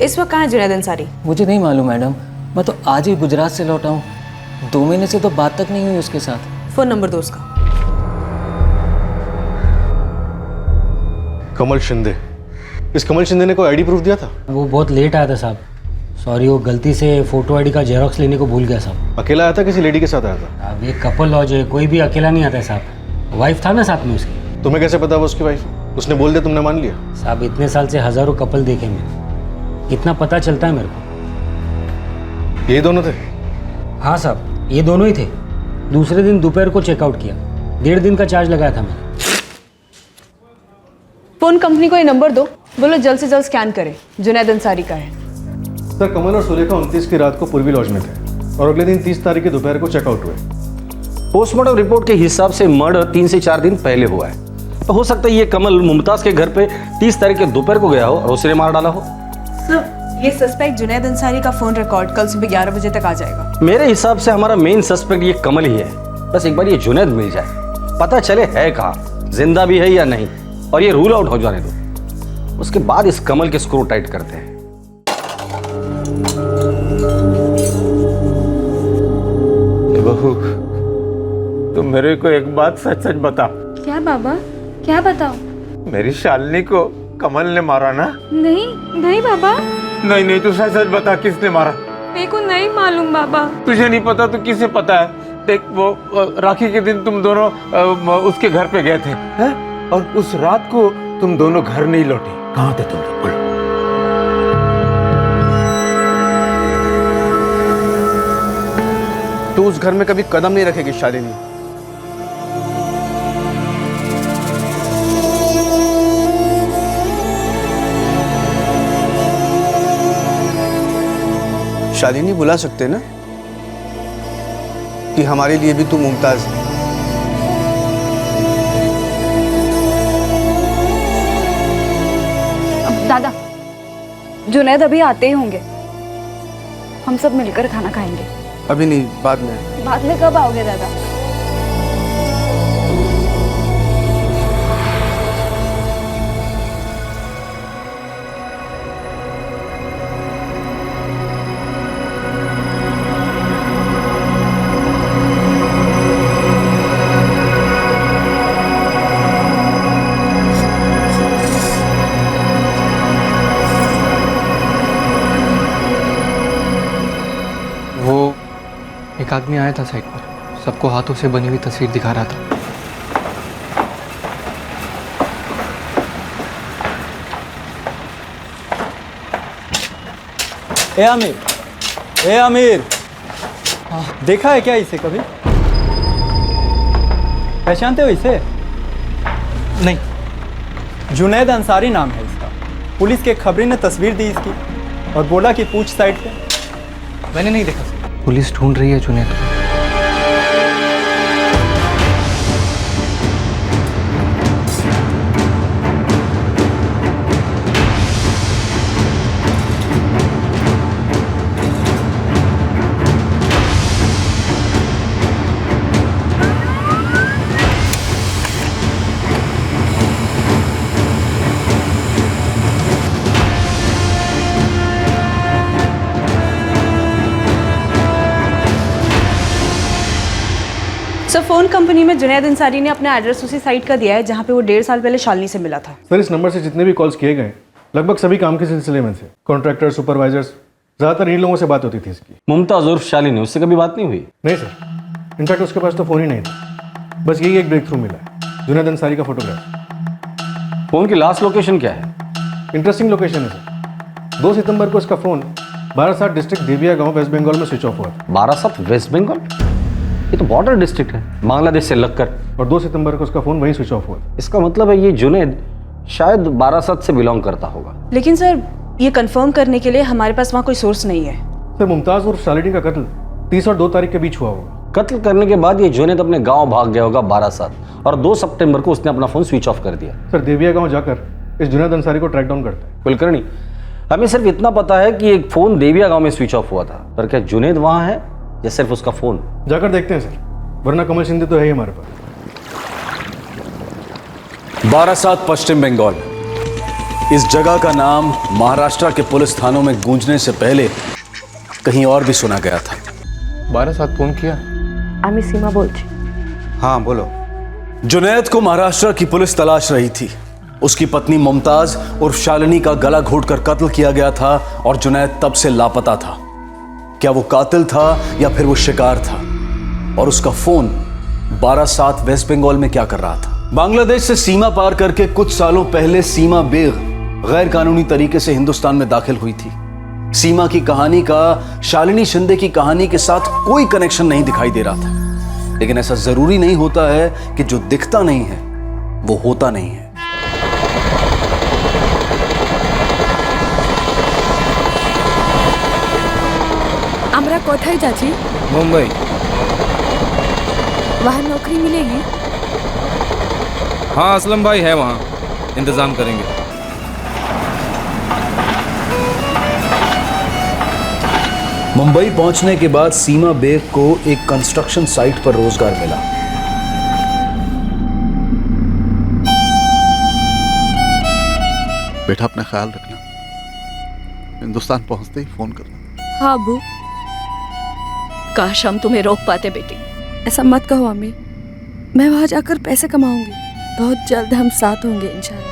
Speaker 16: इस वक्त कहाँ है जुनैद अंसारी?
Speaker 11: मुझे नहीं मालूम मैडम, मैं तो आज ही गुजरात से लौटा हूँ। 2 महीने से तो बात तक नहीं हुई उसके साथ।
Speaker 16: फ़ोन नंबर दो उसका।
Speaker 14: कमल शिंदे। इस कमल शिंदे ने कोई आईडी प्रूफ दिया था?
Speaker 15: वो बहुत लेट आया था साहब, सॉरी, वो गलती से फोटो आईडी का जेरोक्स लेने को भूल गया साहब।
Speaker 14: अकेला आया था, किसी लेडी के साथ आया था?
Speaker 15: अब एक कपल लॉज है, कोई भी अकेला नहीं आता है साहब। वाइफ था ना साथ में उसकी।
Speaker 14: तुम्हें कैसे पता वो उसकी वाइफ? उसने बोल दिया, तुमने मान लिया?
Speaker 15: साहब इतने साल से हज़ारों कपल देखे मैं,
Speaker 11: इतना पता चलता है मेरे को।
Speaker 14: ये दोनों थे?
Speaker 11: हाँ साहब, ये दोनों ही थे। दूसरे दिन दोपहर को चेकआउट किया। 1.5 दिन का चार्ज लगाया था मैंने।
Speaker 16: फोन कंपनी को ये नंबर दो, बोलो जल्द से जल्द स्कैन करें। जुनैद अंसारी का है।
Speaker 14: सर, कमल और सुलेखा 29 की रात को पूर्वी लॉज में थे और अगले दिन 30 तारीख की दोपहर को चेकआउट हुए।
Speaker 19: पोस्टमार्टम रिपोर्ट के हिसाब से मर्डर 3 से 4 दिन पहले हुआ है। तो हो सकता है ये कमल मुमताज के घर पे 30 तारीख के दोपहर को गया हो और उसने मार डाला हो।
Speaker 16: सर, ये सस्पेक्ट जुनैद अंसारी का फोन रिकॉर्ड कल सुबह 11 बजे तक आ जाएगा।
Speaker 19: मेरे हिसाब से हमारा मेन सस्पेक्ट ये कमल ही है। बस एक बार ये जुनैद मिल जाए, पता चले है कहाँ, जिंदा भी है या नहीं, और ये रूल आउट हो जाने दो। उसके बाद इस कमल के स्क्रू टाइट करते हैं।
Speaker 9: बहू, तुम मेरे को एक बात सच सच बता।
Speaker 7: क्या बाबा, क्या बताओ?
Speaker 9: मेरी शालिनी को कमल ने मारा ना?
Speaker 7: नहीं नहीं बाबा।
Speaker 9: नहीं नहीं, तू सच सच बता, किसने मारा?
Speaker 7: मेरे को नहीं मालूम बाबा।
Speaker 9: तुझे नहीं पता तो किसे पता है? देख, वो राखी के दिन तुम दोनों उसके घर पे गए थे, हैं? और उस रात को तुम दोनों घर नहीं लौटे। कहाँ थे तुम लोग? बोलो।
Speaker 2: तू उस घर में कभी कदम नहीं रखेगी शालिनी। शालिनी, बुला सकते ना कि हमारे लिए भी तू मुमताज है।
Speaker 5: दादा, जुनैद अभी आते ही होंगे। हम सब मिलकर खाना खाएंगे।
Speaker 2: अभी नहीं, बाद में।
Speaker 5: बाद में कब आओगे दादा?
Speaker 12: एक आदमी आया था साइट पर, सबको हाथों से बनी हुई तस्वीर दिखा रहा था।
Speaker 20: ए आमिर, ए आमिर, देखा है क्या इसे कभी? पहचानते हो इसे? नहीं। जुनैद अंसारी नाम है इसका। पुलिस के खबरी ने तस्वीर दी इसकी और बोला कि पूछ साइड पे।
Speaker 12: मैंने नहीं देखा। पुलिस ढूंढ रही है जुनैद को।
Speaker 16: सर, फोन कंपनी में जुनैद अंसारी ने अपना एड्रेस उसी साइट का दिया है जहां पे वो 1.5 साल पहले शालिनी से मिला था।
Speaker 14: सर, इस नंबर से जितने भी कॉल्स किए गए लगभग सभी काम के सिलसिले में थे। कॉन्ट्रैक्टर, सुपरवाइजर्स, ज़्यादातर इन लोगों से बात होती थी इसकी।
Speaker 19: मुमताज उर्फ शालिनी, उससे कभी बात नहीं हुई?
Speaker 14: नहीं सर, इनफैक्ट उसके पास तो फ़ोन ही नहीं था। बस यही एक ब्रेक थ्रू मिला है, जुनैद अंसारी का फोटोग्राफ।
Speaker 19: फ़ोन की लास्ट लोकेशन क्या है?
Speaker 14: इंटरेस्टिंग लोकेशन है सर। 2 सितंबर को इसका फ़ोन बारासात डिस्ट्रिक्ट देविया गांव वेस्ट बंगाल में स्विच ऑफ हुआ था।
Speaker 19: बारासात वेस्ट बंगाल? ये तो बॉर्डर डिस्ट्रिक्ट है, बांग्लादेश से लगकर।
Speaker 14: और 2 सितंबर को उसका फ़ोन वहीं स्विच ऑफ हुआ था।
Speaker 19: इसका मतलब है ये जुनैद शायद बारासात से बिलोंग करता होगा।
Speaker 16: लेकिन सर, ये कंफर्म करने के लिए हमारे पास वहाँ कोई सोर्स नहीं है।
Speaker 14: सर, मुमताज और शालिनी का कत्ल 30 और 2 तारीख के बीच हुआ होगा।
Speaker 19: कत्ल करने के बाद ये जुनैद अपने गांव भाग गया होगा बारासात, और 2 सितंबर को उसने अपना फ़ोन स्विच ऑफ कर दिया।
Speaker 14: सर, देविया गांव जाकर इस जुनैद अंसारी को ट्रैक डाउन करता है।
Speaker 19: कुलकर्णी, हमें सिर्फ इतना पता है कि एक फ़ोन देविया गांव में स्विच ऑफ हुआ था, पर क्या जुनैद वहाँ है या सिर्फ उसका फ़ोन?
Speaker 14: जाकर देखते हैं सर, वरना कमल शिंदे तो है ही हमारे पास।
Speaker 1: बारासात, पश्चिम बंगाल। इस जगह का नाम महाराष्ट्र के पुलिस थानों में गूंजने से पहले कहीं और भी सुना गया था।
Speaker 12: बारासात फोन किया?
Speaker 16: আমি सीमा बोलছি।
Speaker 1: हाँ बोलो। जुनैद को महाराष्ट्र की पुलिस तलाश रही थी। उसकी पत्नी मुमताज और शालिनी का गला घोंटकर कत्ल किया गया था और जुनैद तब से लापता था। क्या वो कातिल था या फिर वो शिकार था? और उसका फोन बारासात वेस्ट बंगाल में क्या कर रहा था? बांग्लादेश से सीमा पार करके कुछ सालों पहले सीमा बेग गैर कानूनी तरीके से हिंदुस्तान में दाखिल हुई थी। सीमा की कहानी का शालिनी शिंदे की कहानी के साथ कोई कनेक्शन नहीं दिखाई दे रहा था, लेकिन ऐसा जरूरी नहीं होता है कि जो दिखता नहीं है वो होता नहीं है।
Speaker 3: আমরা কোথায় যাচ্ছি?
Speaker 8: मुंबई।
Speaker 3: वहाँ नौकरी मिलेगी?
Speaker 8: हाँ, असलम भाई है वहाँ, इंतज़ाम करेंगे।
Speaker 1: मुंबई पहुंचने के बाद सीमा बेग को एक कंस्ट्रक्शन साइट पर रोजगार मिला।
Speaker 13: बेटा अपना ख्याल रखना, हिंदुस्तान पहुंचते ही फोन करना।
Speaker 3: हाँ अबू, काश हम तुम्हें रोक पाते बेटी। ऐसा मत कहो अम्मी, मैं वहाँ जाकर पैसे कमाऊंगी। बहुत जल्द हम साथ होंगे इंशाल्लाह।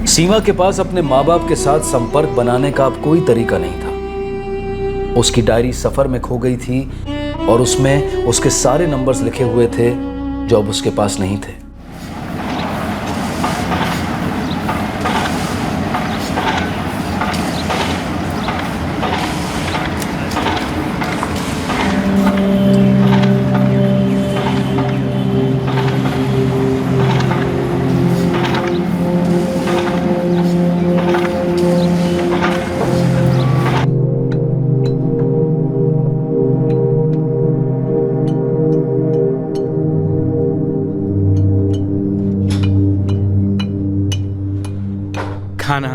Speaker 1: सीमा के पास अपने माँ बाप के साथ संपर्क बनाने का अब कोई तरीका नहीं था। उसकी डायरी सफर में खो गई थी और उसमें उसके सारे नंबर्स लिखे हुए थे जो अब उसके पास नहीं थे।
Speaker 8: खाना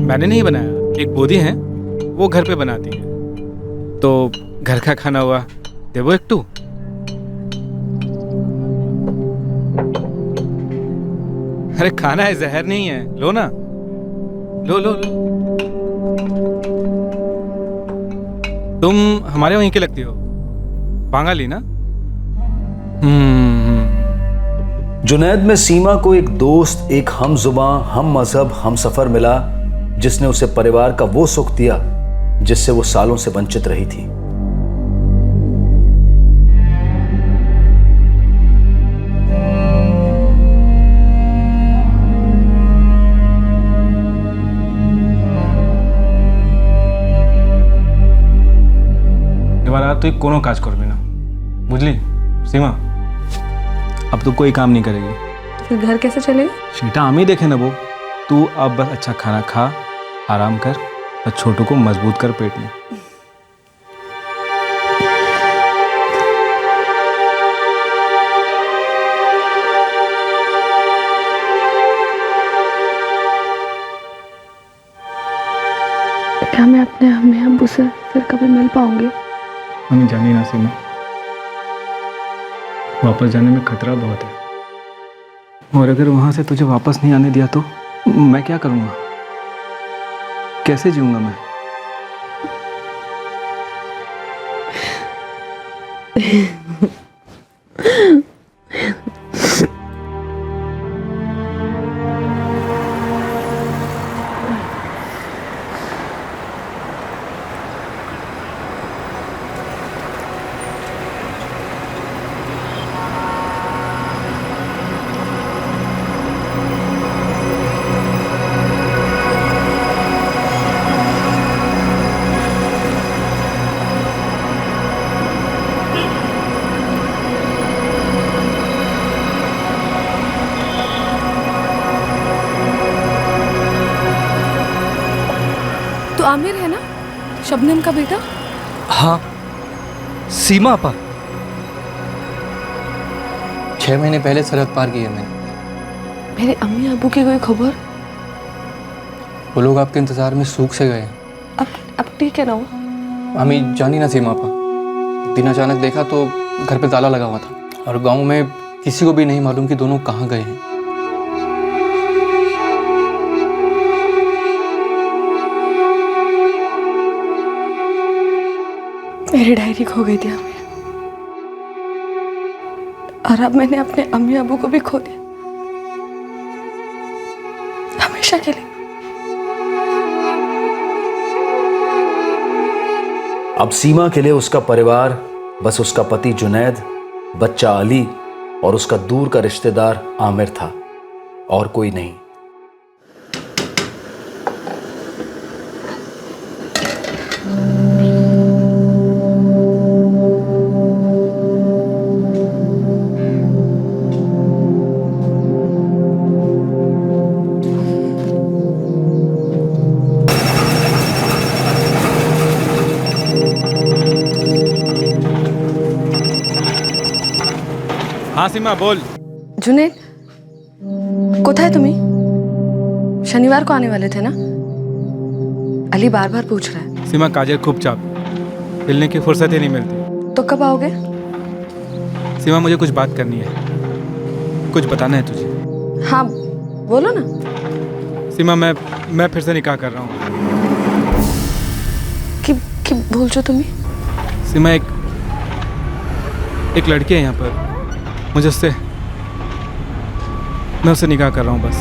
Speaker 8: मैंने नहीं बनाया, एक बोधी है वो घर पे बनाती है, तो घर का खाना हुआ देवो एक टू। अरे खाना है, जहर नहीं है, लो ना, लो लो लो। तुम हमारे वहीं के लगती हो, बांगाली ना?
Speaker 1: जुनैद में सीमा को एक दोस्त, एक हम जुबां, हम मजहब, हम सफर मिला, जिसने उसे परिवार का वो सुख दिया जिससे वो सालों से वंचित रही थी।
Speaker 8: এবার তুই কোনো কাজ করবি না, বুঝলি सीमा? अब तू कोई काम नहीं करेगी।
Speaker 3: फिर घर कैसे चलेगा?
Speaker 8: सीटा हम ही देखे नेबो, तू अब बस अच्छा खाना खा, आराम कर और छोटू को मजबूत कर पेट में।
Speaker 3: क्या मैं अपने अम्मी अब्बू से फिर कभी मिल पाऊंगी?
Speaker 8: हमें जानी ना सीमा, वापस जाने में खतरा बहुत है, और अगर वहां से तुझे वापस नहीं आने दिया तो मैं क्या करूंगा? कैसे जीऊंगा मैं?
Speaker 3: आमिर है ना, शबनम का बेटा?
Speaker 12: हाँ, सीमा अपा। 6 महीने पहले सरहद पार की है मैंने।
Speaker 3: मेरे अम्मी अबू की कोई खबर?
Speaker 12: वो लोग आपके इंतजार में सूख से गए।
Speaker 3: अब ठीक है ना वो?
Speaker 12: हमें जानी ना सीमा अपा, एक दिन अचानक देखा तो घर पे ताला लगा हुआ था और गांव में किसी को भी नहीं मालूम कि दोनों कहाँ गए हैं।
Speaker 3: मेरी डायरी खो गई थी आमिर, और अब मैंने अपने अम्मी अबू को भी खो दिया, हमेशा के लिए।
Speaker 1: अब सीमा के लिए उसका परिवार बस उसका पति जुनैद, बच्चा अली और उसका दूर का रिश्तेदार आमिर था, और कोई नहीं।
Speaker 8: हाँ सीमा बोल।
Speaker 3: जुनेद, कोথায় তুমি? शनिवार को आने वाले थे ना? अली बार बार पूछ रहा है।
Speaker 8: सीमा काजल खूब चाप, मिलने की फुर्सत ही नहीं मिलती।
Speaker 3: तो कब आओगे?
Speaker 8: सीमा मुझे कुछ बात करनी है, कुछ बताना है तुझे।
Speaker 3: हाँ बोलो ना।
Speaker 8: सीमा मैं फिर से निकाह कर रहा हूँ।
Speaker 3: कि बोलছো তুমি?
Speaker 8: सीमा एक लड़की है यहाँ पर, मुझे मैं उससे निकाह कर रहा हूँ बस।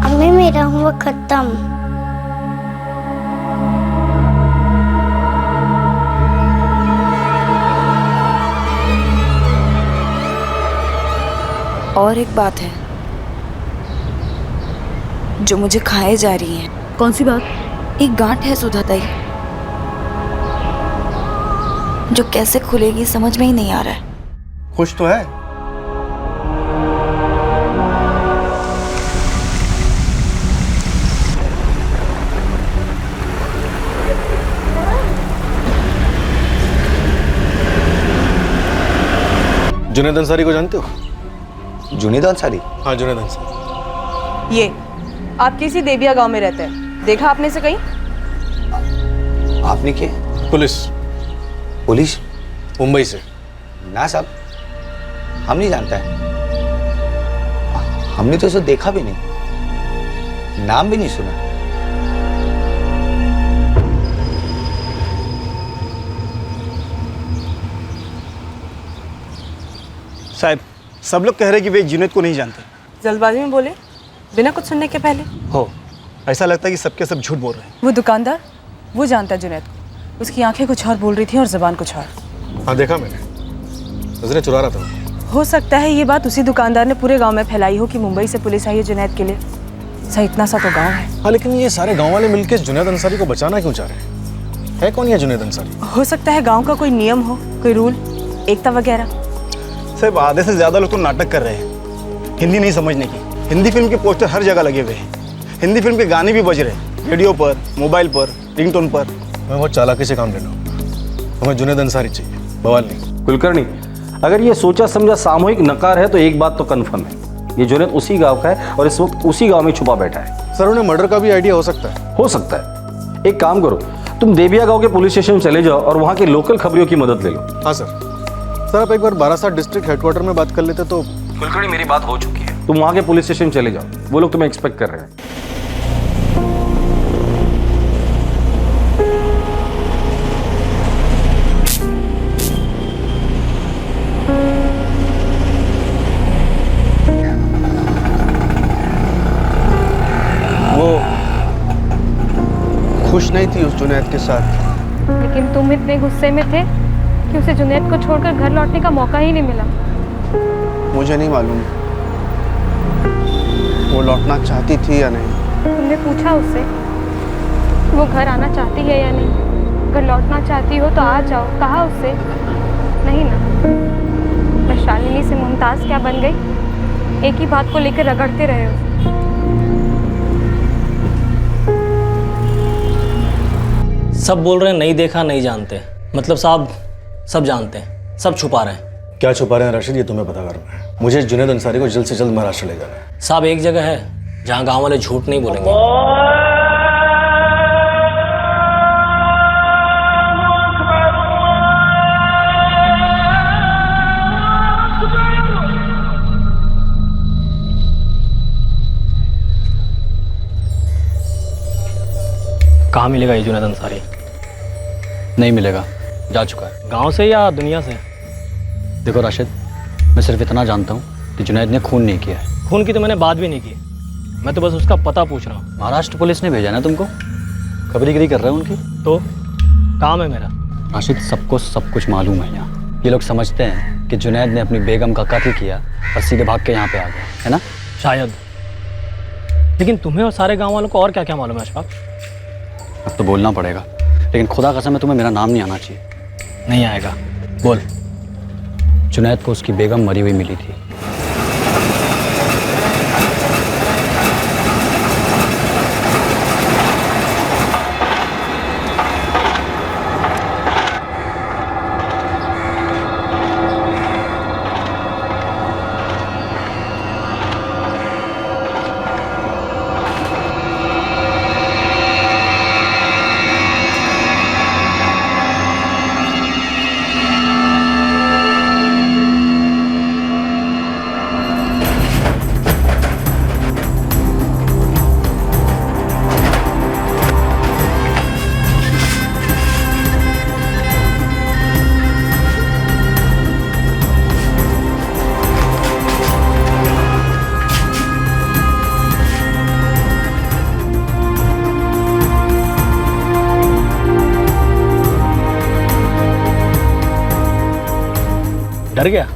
Speaker 10: अम्मी मेरा होमवर्क खत्म।
Speaker 5: और एक बात है जो मुझे खाए जा रही है।
Speaker 22: कौन सी बात?
Speaker 5: एक गांठ है सुधा ताई, जो कैसे खुलेगी समझ में ही नहीं आ रहा है।
Speaker 14: खुश तो है? जुनैद अंसारी को जानते हो?
Speaker 17: जुनैद अंसारी?
Speaker 14: हाँ जुनैद अंसारी।
Speaker 16: ये आप किसी देविया गांव में रहते हैं, देखा आपने से कहीं?
Speaker 17: आपने क्या?
Speaker 14: पुलिस।
Speaker 17: पुलिस?
Speaker 14: मुंबई से।
Speaker 17: ना साहब, हम नहीं जानता है। हमने तो इसे देखा भी नहीं, नाम भी नहीं सुना।
Speaker 21: साहब, सब लोग कह रहे हैं कि वे जुनैद को नहीं जानते।
Speaker 16: जल्दबाजी में बोले, बिना कुछ सुनने के पहले।
Speaker 21: हो, ऐसा लगता है कि सबके सब झूठ बोल रहे हैं।
Speaker 16: वो दुकानदार, वो जानता है जुनैद को। उसकी आंखें कुछ और बोल रही थी और जुबान कुछ और।
Speaker 14: हाँ देखा मैंने, नजरें चुरा रहा था।
Speaker 16: हो सकता है ये बात उसी दुकानदार ने पूरे गांव में फैलाई हो कि मुंबई से पुलिस आई है जुनैद के लिए। सही इतना सा तो गांव है।
Speaker 14: हाँ लेकिन ये सारे गांव वाले मिलकर जुनैद अंसारी को बचाना क्यों चाह रहे हैं? है कौन ये जुनैद अंसारी?
Speaker 16: हो सकता है गांव का कोई नियम हो, कोई रूल, एकता वगैरह।
Speaker 21: साहब, आधे से ज्यादा लोग तो नाटक कर रहे हैं हिंदी नहीं समझने की। हिंदी फिल्म के पोस्टर हर जगह लगे हुए हैं, हिंदी फिल्म के गाने भी बज रहे हैं, रेडियो पर, मोबाइल पर, रिंगटोन पर।
Speaker 14: मैं बहुत चालाकी से काम ले रहा हूँ। हमें जुनैद अंसारी चाहिए, बवाल नहीं।
Speaker 19: कुलकर्णी, अगर ये सोचा समझा सामूहिक नकार है तो एक बात तो कन्फर्म है, ये जुनैद उसी गांव का है और इस वक्त उसी गांव में छुपा बैठा है।
Speaker 14: सर उन्हें मर्डर का भी आइडिया हो सकता है।
Speaker 19: हो सकता है। एक काम करो, तुम देविया गांव के पुलिस स्टेशन चले जाओ और वहां के लोकल खबरियों की मदद ले लो।
Speaker 14: हाँ सर। सर आप एक बार बारासात डिस्ट्रिक्ट हेडक्वार्टर में बात कर लेते तो।
Speaker 19: कुलकर्णी, मेरी बात हो चुकी है, तुम वहां के पुलिस स्टेशन चले जाओ, वो लोग तुम्हें एक्सपेक्ट कर रहे हैं।
Speaker 2: वो खुश नहीं थी उस जुनैद के साथ।
Speaker 7: लेकिन तुम इतने गुस्से में थे कि उसे जुनैद को छोड़कर घर लौटने का मौका ही नहीं मिला।
Speaker 2: मुझे नहीं मालूम वो लौटना चाहती थी या नहीं।
Speaker 7: तुमने पूछा उससे कि वो घर आना चाहती है या नहीं? अगर लौटना चाहती हो तो आ जाओ, कहा उससे? नहीं ना। मैं शालिनी से मुमताज़ क्या बन गई? एक ही बात को लेकर रगड़ते रहे हो।
Speaker 15: सब बोल रहे हैं नहीं देखा नहीं जानते, मतलब साहब सब जानते हैं, सब छुपा रहे हैं।
Speaker 14: क्या छुपा रहे हैं राशिद, ये तुम्हें पता करना है। मुझे जुनैद अंसारी को जल्द से जल्द महाराष्ट्र ले जाना है।
Speaker 15: साहब एक जगह है जहाँ गांव वाले झूठ नहीं बोलेंगे।
Speaker 18: कहाँ मिलेगा ये जुनैद अंसारी?
Speaker 21: नहीं मिलेगा, जा चुका है।
Speaker 18: गांव से या दुनिया से?
Speaker 21: देखो राशिद, मैं सिर्फ इतना जानता हूँ कि जुनैद ने खून नहीं किया है।
Speaker 18: खून की तो मैंने बात भी नहीं की, मैं तो बस उसका पता पूछ रहा हूँ।
Speaker 21: महाराष्ट्र पुलिस ने भेजा ना तुमको, खबरीगिरी कर रहे हो उनकी।
Speaker 18: तो काम है मेरा।
Speaker 21: राशिद, सबको सब कुछ मालूम है यहाँ। ये लोग समझते हैं कि जुनैद ने अपनी बेगम का कत्ल किया और सीधे भाग के यहाँ पे आ गया, है ना?
Speaker 18: शायद, लेकिन तुम्हें और सारे गांव वालों को और क्या क्या मालूम है अशफाक?
Speaker 21: अब तो बोलना पड़ेगा, लेकिन खुदा कसम है तुम्हें मेरा नाम नहीं आना चाहिए।
Speaker 18: नहीं आएगा, बोल।
Speaker 21: जुनैद को उसकी बेगम मरी हुई मिली थी।
Speaker 18: डर गया?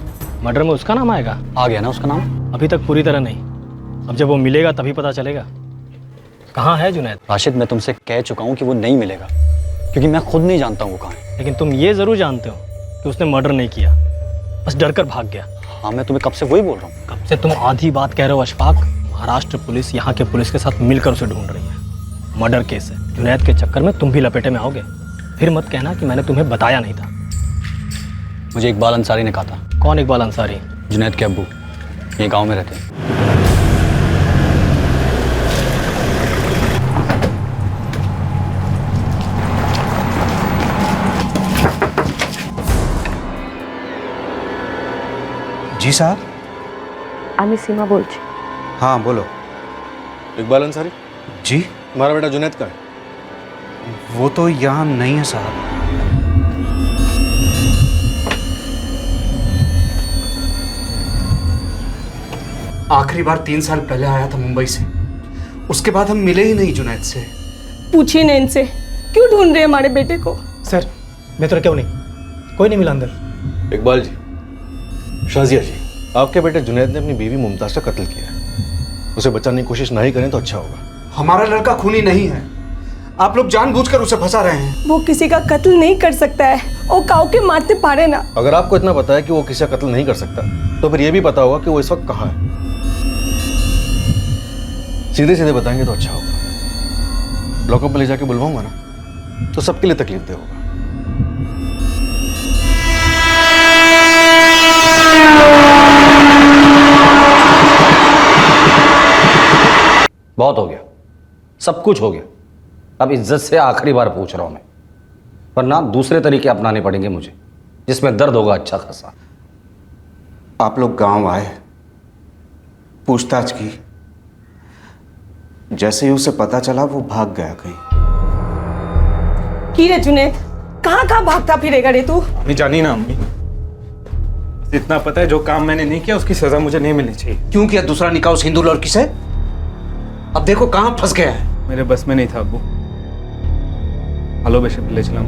Speaker 18: मर्डर में उसका नाम आएगा?
Speaker 21: आ गया ना उसका नाम।
Speaker 18: अभी तक पूरी तरह नहीं, अब जब वो मिलेगा तभी पता चलेगा। कहाँ है जुनैद?
Speaker 21: राशिद, मैं तुमसे कह चुका हूँ कि वो नहीं मिलेगा, क्योंकि मैं खुद नहीं जानता हूँ वो कहाँ है।
Speaker 18: लेकिन तुम ये जरूर जानते हो कि उसने मर्डर नहीं किया, बस डर कर भाग गया।
Speaker 21: हाँ, मैं तुम्हें कब से वही बोल रहा हूँ।
Speaker 18: कब से तुम आधी बात कह रहे हो अशफाक। महाराष्ट्र पुलिस यहाँ के पुलिस के साथ मिलकर उसे ढूंढ रही है। मर्डर केस है, जुनैद के चक्कर में तुम भी लपेटे में आओगे। फिर मत कहना कि मैंने तुम्हें बताया नहीं था।
Speaker 21: मुझे इकबाल अंसारी ने कहा था।
Speaker 18: कौन इकबाल अंसारी?
Speaker 21: जुनैद के अब्बू, ये गांव में रहते हैं।
Speaker 14: जी साहब।
Speaker 3: আমি सीमा बोलছি।
Speaker 14: हाँ बोलो। इकबाल अंसारी?
Speaker 13: जी।
Speaker 14: हमारा बेटा जुनैद का है?
Speaker 13: वो तो यहाँ नहीं है साहब। आखिरी बार 3 साल पहले आया था मुंबई से, उसके बाद हम मिले ही नहीं जुनैद से।
Speaker 16: पूछिए ना इनसे, क्यों ढूंढ रहे हैं हमारे बेटे को?
Speaker 2: सर, मैं तो क्यों नहीं, कोई नहीं मिला अंदर।
Speaker 14: इकबाल जी, शाजिया जी, आपके बेटे जुनैद ने अपनी बीवी मुमताज का कत्ल किया है। उसे बचाने की कोशिश नहीं करें तो अच्छा होगा।
Speaker 13: हमारा लड़का खूनी नहीं है, आप लोग जानबूझकर उसे फंसा रहे हैं।
Speaker 16: वो किसी का कत्ल नहीं कर सकता है, वो काऊ के मारते पारे ना।
Speaker 14: अगर आपको इतना पता है कि वो किसी का कत्ल नहीं कर सकता, तो फिर यह भी पता होगा कि वो इस वक्त कहाँ है। सीधे सीधे बताएंगे तो अच्छा होगा। लॉकअप में ले जाके बुलवाऊंगा ना, तो सबके लिए तकलीफ दे होगा।
Speaker 19: बहुत हो गया, सब कुछ हो गया। अब इज्जत से आखिरी बार पूछ रहा हूं मैं, वरना दूसरे तरीके अपनाने पड़ेंगे मुझे, जिसमें दर्द होगा अच्छा खासा।
Speaker 13: आप लोग गांव आए, पूछताछ की, जैसे ही उसे पता चला वो भाग गया कहीं।
Speaker 16: की रे जुनैद, कहाँ भागता फिरेगा रे तू?
Speaker 8: नहीं जानी ना अम्मी, इतना पता है जो काम मैंने नहीं किया उसकी सजा मुझे नहीं मिलनी चाहिए।
Speaker 13: क्यों किया दूसरा निकाह उस हिंदू लड़की से? अब देखो कहाँ फंस गया है।
Speaker 8: मेरे बस में नहीं था अब्बू। हेलो बेशक ले चला,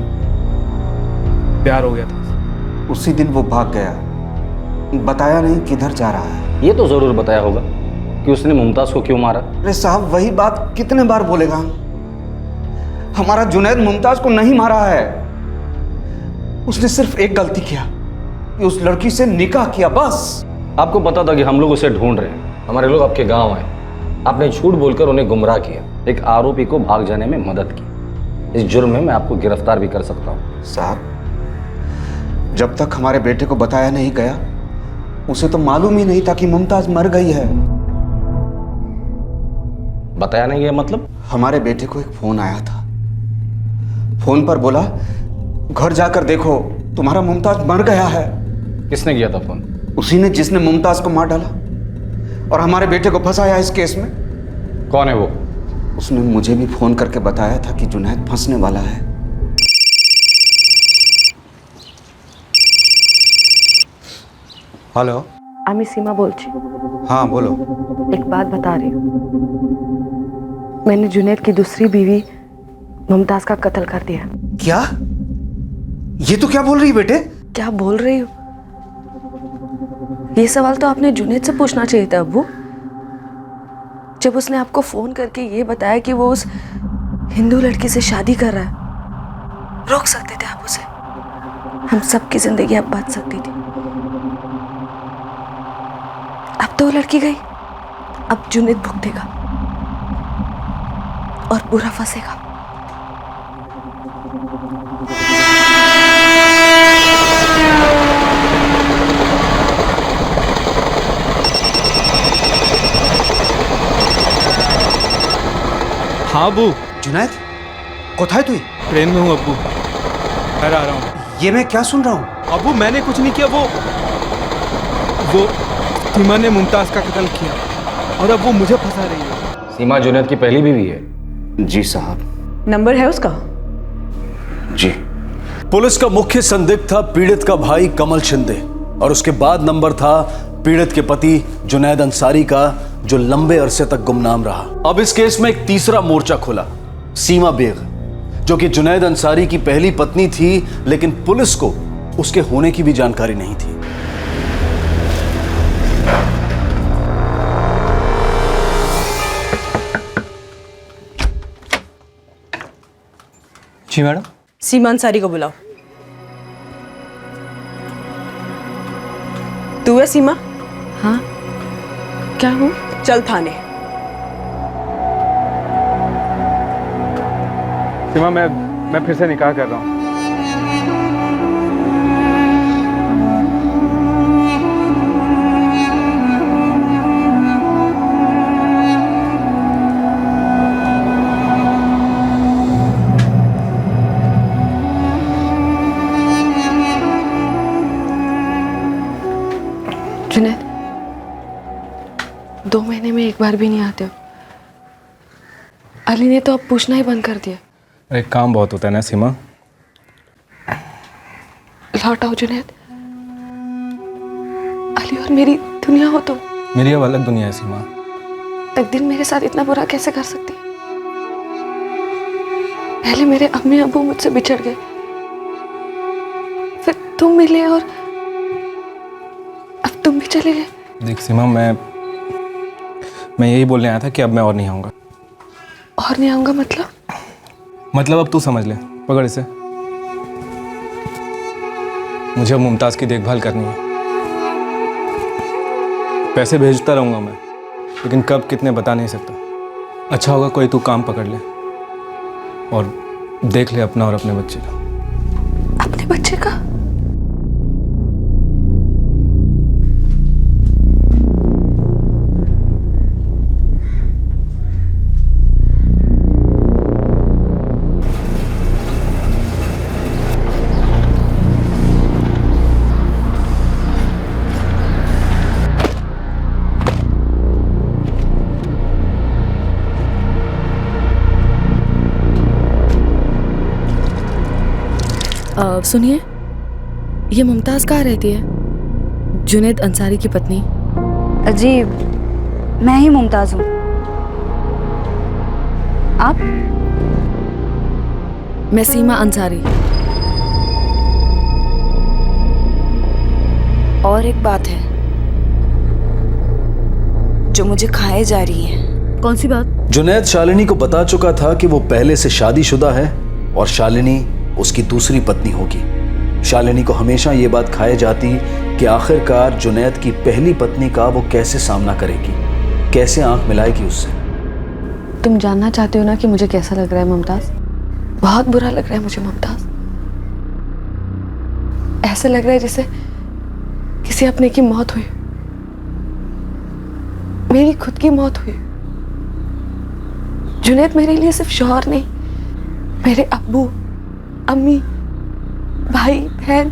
Speaker 8: प्यार हो गया था।
Speaker 13: उसी दिन वो भाग गया, बताया नहीं किधर जा रहा है।
Speaker 19: ये तो जरूर बताया होगा कि उसने मुमताज को क्यों मारा।
Speaker 13: अरे साहब, वही बात कितने बार बोलेगा? हमारा जुनैद मुमताज को नहीं मारा है, उसने सिर्फ एक गलती किया कि उस लड़की से निकाह किया, बस।
Speaker 19: आपको पता था कि हम लोग उसे ढूंढ रहे हैं, हमारे लोग आपके गांव आए, आपने झूठ बोलकर उन्हें गुमराह किया, एक आरोपी को भाग जाने में मदद की। इस जुर्म में मैं आपको गिरफ्तार भी कर सकता हूँ।
Speaker 13: साहब, जब तक हमारे बेटे को बताया नहीं गया, उसे तो मालूम ही नहीं था कि मुमताज मर गई है।
Speaker 19: बताया नहीं गया मतलब?
Speaker 13: हमारे बेटे को एक फोन आया था, फोन पर बोला घर जाकर देखो तुम्हारा मुमताज मर गया है।
Speaker 19: किसने किया था फोन?
Speaker 13: उसी ने जिसने मुमताज को मार डाला और हमारे बेटे को फंसाया इस केस में।
Speaker 19: कौन है वो?
Speaker 13: उसने मुझे भी फोन करके बताया था कि जुनैद फंसने वाला है। हेलो,
Speaker 3: আমি सीमा बोलছি।
Speaker 13: हाँ बोलो।
Speaker 3: एक बात बता रही हूँ, मैंने जुनैद की दूसरी बीवी मुमताज का कत्ल कर दिया।
Speaker 13: क्या? ये तो क्या बोल रही बेटे?
Speaker 3: क्या बोल रही हो? ये सवाल तो आपने जुनैद से पूछना चाहिए था अब्बू। जब उसने आपको फोन करके ये बताया कि वो उस हिंदू लड़की से शादी कर रहा है, रोक सकते थे आप उसे। हम सबकी जिंदगी अब बच सकती थी। अब तो वो लड़की गई, अब जुनैद भुगतेगा और बुरा फंसेगा।
Speaker 12: हाँ अब्बू।
Speaker 13: जुनैद, कोথায় তুই?
Speaker 12: ट्रेन में हूँ अब्बू, घर आ रहा हूँ।
Speaker 13: ये मैं क्या सुन रहा हूँ?
Speaker 12: अब्बू मैंने कुछ नहीं किया, वो सीमा ने मुमताज का कत्ल किया और अब वो मुझे फंसा रही है।
Speaker 19: सीमा जुनैद की पहली बीवी है?
Speaker 13: जी साहब।
Speaker 16: नंबर है उसका?
Speaker 13: जी।
Speaker 1: पुलिस का मुख्य संदिग्ध था पीड़ित का भाई कमल शिंदे और उसके बाद नंबर था पीड़ित के पति जुनैद अंसारी का, जो लंबे अरसे तक गुमनाम रहा। अब इस केस में एक तीसरा मोर्चा खुला, सीमा बेग, जो कि जुनैद अंसारी की पहली पत्नी थी, लेकिन पुलिस को उसके होने की भी जानकारी नहीं थी।
Speaker 12: जी मैडम।
Speaker 16: सीमा अंसारी को बुलाओ। तू है सीमा?
Speaker 3: हाँ, क्या हूँ?
Speaker 16: चल थाने।
Speaker 8: सीमा मैं फिर से निकाह कर रहा हूँ।
Speaker 3: जुनैद, 2 महीने में एक बार भी नहीं आते हो। अली ने तो अब पूछना ही बंद कर दिया।
Speaker 8: अरे काम बहुत होता है ना सीमा।
Speaker 3: लौट आओ जुनैद, अली और मेरी दुनिया हो तुम।
Speaker 8: मेरी अब अलग दुनिया है सीमा।
Speaker 3: तकदीर मेरे साथ इतना बुरा कैसे कर सकती है? पहले मेरे अम्मी अबू मुझसे बिछड़ गए, फिर तुम मिले और अब तुम भी चले गए।
Speaker 8: देख सीमा, मैं यही बोलने आया था कि अब मैं और नहीं आऊँगा।
Speaker 3: और नहीं आऊँगा मतलब
Speaker 8: अब तू समझ ले, पकड़ इसे। मुझे अब मुमताज़ की देखभाल करनी है। पैसे भेजता रहूँगा मैं, लेकिन कब कितने बता नहीं सकता। अच्छा होगा कोई तू काम पकड़ ले और देख ले अपना और अपने बच्चे का।
Speaker 3: अपने बच्चे का? सुनिए, ये मुमताज कहाँ रहती है? जुनैद अंसारी की पत्नी।
Speaker 5: जी, मैं ही मुमताज हूँ। आप?
Speaker 3: मैं सीमा अंसारी।
Speaker 5: और एक बात है जो मुझे खाए जा रही है।
Speaker 22: कौन सी बात?
Speaker 1: जुनैद शालिनी को बता चुका था कि वो पहले से शादीशुदा है और शालिनी उसकी दूसरी पत्नी होगी। शालिनी को हमेशा ये बात खाए जाती कि आखिरकार जुनैद की पहली पत्नी का वो कैसे सामना करेगी, कैसे आंख मिलाएगी उससे।
Speaker 3: तुम जानना चाहते हो ना कि मुझे कैसा लग रहा है मुमताज? बहुत बुरा लग रहा है मुझे मुमताज। ऐसा लग रहा है जैसे किसी अपने की मौत हुई, मेरी खुद की मौत हुई। जुनैद मेरे लिए सिर्फ शौहर नहीं, मेरे अब्बू, अम्मी, भाई, बहन,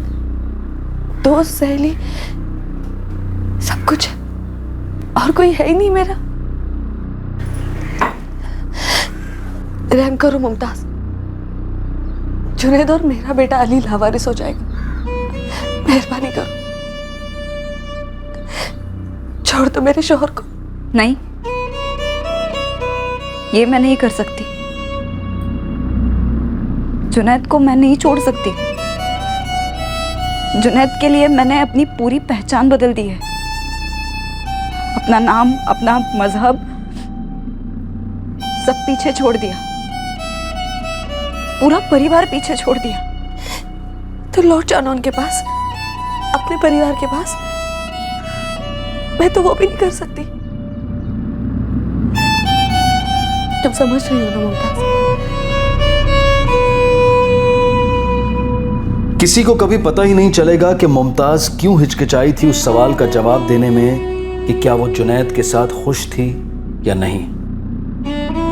Speaker 3: दोस्त, सहेली, सब कुछ। और कोई है ही नहीं मेरा। रहम करो मुमताज, जुनैद और मेरा बेटा अली लावारिस हो जाएगा। मेहरबानी करो, छोड़ दो मेरे शौहर को।
Speaker 5: नहीं, ये मैं नहीं कर सकती। जुनैद को मैं नहीं छोड़ सकती। जुनैद के लिए मैंने अपनी पूरी पहचान बदल दी है, अपना नाम, अपना मजहब सब पीछे छोड़ दिया, पूरा परिवार पीछे छोड़ दिया।
Speaker 3: तो लौट जाना उनके पास, अपने परिवार के पास। मैं तो वो भी नहीं कर सकती। तुम समझ रही हो ना मुमताज?
Speaker 1: किसी को कभी पता ही नहीं चलेगा कि मुमताज क्यों हिचकिचाई थी उस सवाल का जवाब देने में कि क्या वो जुनैद के साथ खुश थी या नहीं।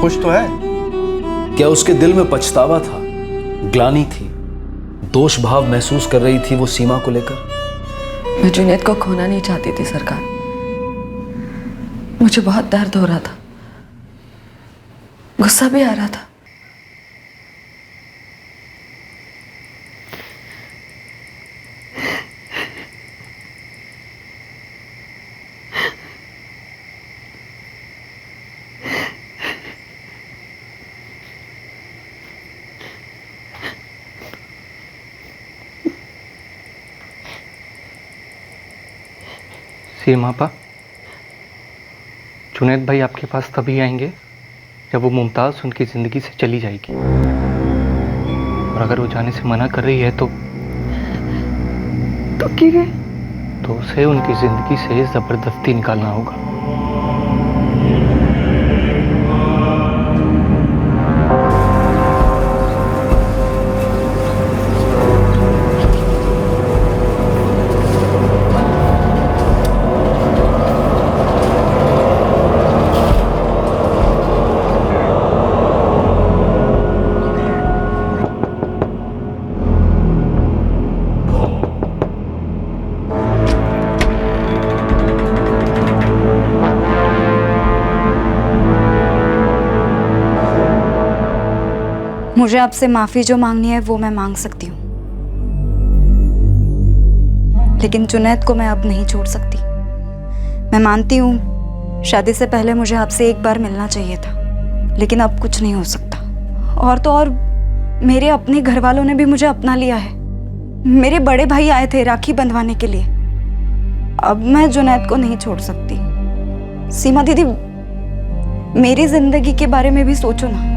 Speaker 21: खुश तो है।
Speaker 1: क्या उसके दिल में पछतावा था, ग्लानि थी, दोष भाव महसूस कर रही थी वो सीमा को लेकर?
Speaker 3: मैं जुनैद को खोना नहीं चाहती थी सरकार। मुझे बहुत दर्द हो रहा था, गुस्सा भी आ रहा था।
Speaker 12: सीमा पा, जुनैद भाई आपके पास तभी आएंगे जब वो मुमताज़ उनकी ज़िंदगी से चली जाएगी, और अगर वो जाने से मना कर रही है तो उसे उनकी ज़िंदगी से ज़बरदस्ती निकालना होगा।
Speaker 5: मुझे आपसे माफ़ी जो मांगनी है वो मैं मांग सकती हूँ, लेकिन जुनैद को मैं अब नहीं छोड़ सकती। मैं मानती हूँ शादी से पहले मुझे आपसे एक बार मिलना चाहिए था, लेकिन अब कुछ नहीं हो सकता। और तो और मेरे अपने घर वालों ने भी मुझे अपना लिया है। मेरे बड़े भाई आए थे राखी बंधवाने के लिए। अब मैं जुनैद को नहीं छोड़ सकती। सीमा दीदी, मेरी जिंदगी के बारे में भी सोचो ना।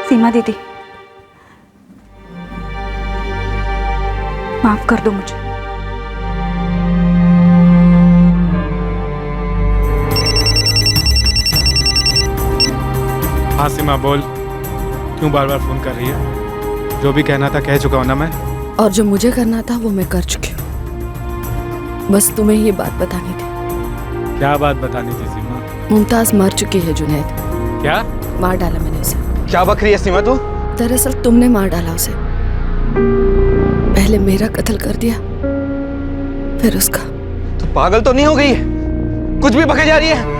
Speaker 5: सीमा दीदी, माफ कर दो मुझे।
Speaker 8: हाँ सीमा बोल, क्यों बार बार फोन कर रही है? जो भी कहना था कह चुका हूं ना मैं।
Speaker 3: और जो मुझे करना था वो मैं कर चुकी हूँ। बस तुम्हें ये बात बतानी थी।
Speaker 8: क्या बात बतानी थी सीमा?
Speaker 3: मुमताज मर चुकी है जुनैद।
Speaker 8: क्या?
Speaker 3: मार डाला मैंने उसे।
Speaker 21: क्या बक रही है सीमा तू?
Speaker 3: दरअसल तुमने मार डाला उसे। पहले मेरा कत्ल कर दिया, फिर उसका।
Speaker 21: तू पागल तो नहीं हो गई? कुछ भी बके जा रही है।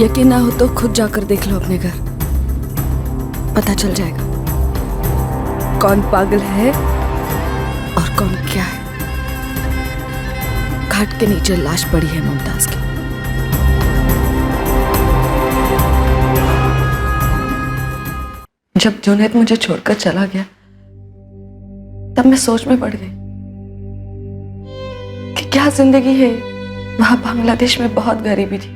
Speaker 3: यकीन ना हो तो खुद जाकर देख लो अपने घर, पता चल जाएगा कौन पागल है और कौन क्या है। घाट के नीचे लाश पड़ी है मुमताज की। जब जुनैद मुझे छोड़कर चला गया तब मैं सोच में पड़ गई कि क्या जिंदगी है। वहां बांग्लादेश में बहुत गरीबी थी,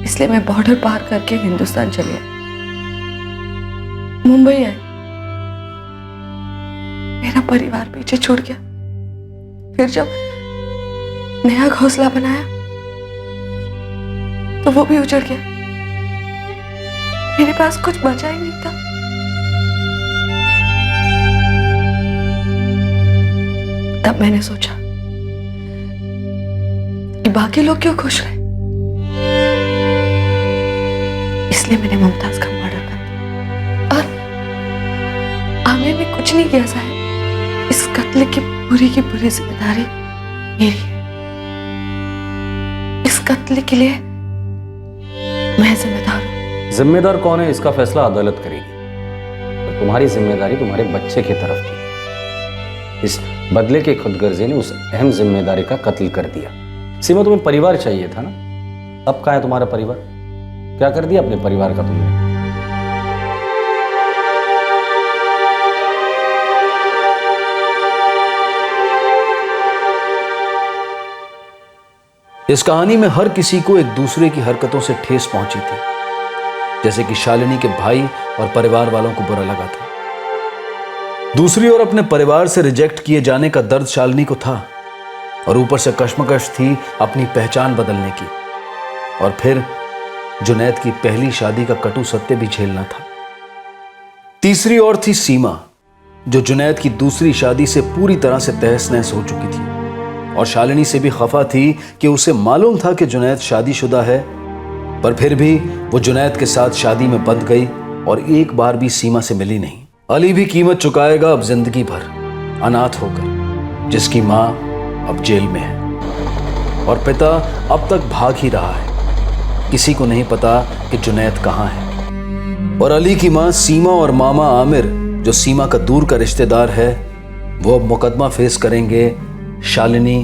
Speaker 3: इसलिए मैं बॉर्डर पार करके हिंदुस्तान चली आई, मुंबई आई। मेरा परिवार पीछे छूट गया। फिर जब नया घोंसला बनाया तो वो भी उजड़ गया। मेरे पास कुछ बचा ही नहीं था। तब तब मैंने सोचा कि बाकी लोग क्यों खुश रहे, इसलिए मैंने मुमताज का मर्डर कर दिया। और आमिर ने कुछ नहीं किया साहब, इस कत्ल की पूरी जिम्मेदारी मेरी है। इस कत्ल के लिए मैं जिम्मेदार हूं।
Speaker 19: जिम्मेदार कौन है इसका फैसला अदालत करेगी। तो तुम्हारी जिम्मेदारी तुम्हारे बच्चे की तरफ थी। इस बदले के खुदगर्जी ने उस अहम जिम्मेदारी का कत्ल कर दिया। सीमा, तुम्हें परिवार चाहिए था ना, अब कहाँ है तुम्हारा परिवार? क्या कर दिया अपने परिवार का तुमने?
Speaker 1: इस कहानी में हर किसी को एक दूसरे की हरकतों से ठेस पहुंची थी, जैसे कि शालिनी के भाई और परिवार वालों को बुरा लगा था। दूसरी ओर अपने परिवार से रिजेक्ट किए जाने का दर्द शालिनी को था, और ऊपर से कश्मकश थी अपनी पहचान बदलने की, और फिर जुनैद की पहली शादी का कटु सत्य भी झेलना था। तीसरी ओर थी सीमा, जो जुनैद की दूसरी शादी से पूरी तरह से तहस नहस हो चुकी थी, और शालिनी से भी खफा थी कि उसे मालूम था कि जुनैद शादीशुदा है, पर फिर भी वो जुनैद के साथ शादी में बंध गई और एक बार भी सीमा से मिली नहीं। अली भी कीमत चुकाएगा अब जिंदगी भर, अनाथ होकर, जिसकी माँ अब जेल में है और पिता अब तक भाग ही रहा है। किसी को नहीं पता कि जुनैद कहाँ है। और अली की माँ सीमा और मामा आमिर, जो सीमा का दूर का रिश्तेदार है, वो अब मुकदमा फेस करेंगे शालिनी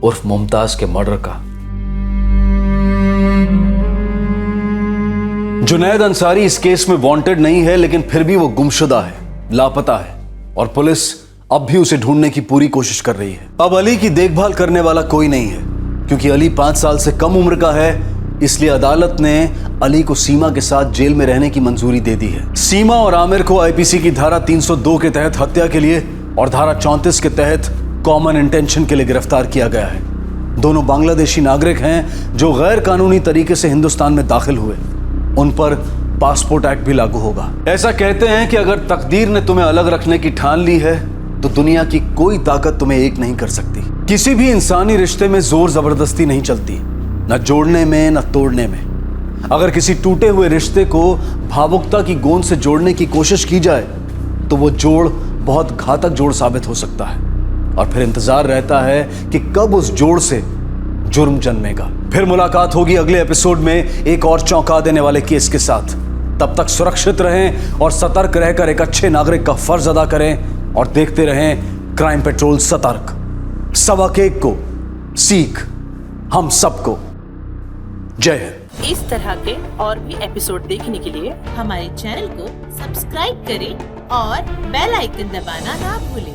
Speaker 1: उर्फ मुमताज के मर्डर का। जुनैद अंसारी इस केस में वांटेड नहीं है, लेकिन फिर भी वो गुमशुदा है, लापता है, और पुलिस अब भी उसे ढूंढने की पूरी कोशिश कर रही है। अब अली की देखभाल करने वाला कोई नहीं है, क्योंकि अली 5 साल से कम उम्र का है, इसलिए अदालत ने अली को सीमा के साथ जेल में रहने की मंजूरी दे दी है। सीमा और आमिर को आईपीसी की धारा 302 के तहत हत्या के लिए और धारा 34 के तहत कॉमन इंटेंशन के लिए गिरफ्तार किया गया है। दोनों बांग्लादेशी नागरिक हैं जो गैर कानूनी तरीके से हिंदुस्तान में दाखिल हुए। उन पर पासपोर्ट एक्ट भी लागू होगा। ऐसा कहते हैं कि अगर तकदीर ने तुम्हें अलग रखने की ठान ली है तो दुनिया की कोई ताकत तुम्हें एक नहीं कर सकती। किसी भी इंसानी रिश्ते में जोर जबरदस्ती नहीं चलती, न जोड़ने में न तोड़ने में। अगर किसी टूटे हुए रिश्ते को भावुकता की गोंद से जोड़ने की कोशिश की जाए तो वो जोड़ बहुत घातक जोड़ साबित हो सकता है, और फिर इंतजार रहता है कि कब उस जोड़ से जुर्म जन्मेगा। फिर मुलाकात होगी अगले एपिसोड में एक और चौंका देने वाले केस के साथ। तब तक सुरक्षित रहें और सतर्क रहकर एक अच्छे नागरिक का फर्ज अदा करें, और देखते रहें क्राइम पेट्रोल सतर्क। सबक एक को सीख हम सबको। जय हिंद।
Speaker 4: इस तरह के और भी एपिसोड देखने के लिए हमारे चैनल को सब्सक्राइब करें और बेल आइकन दबाना ना भूलें।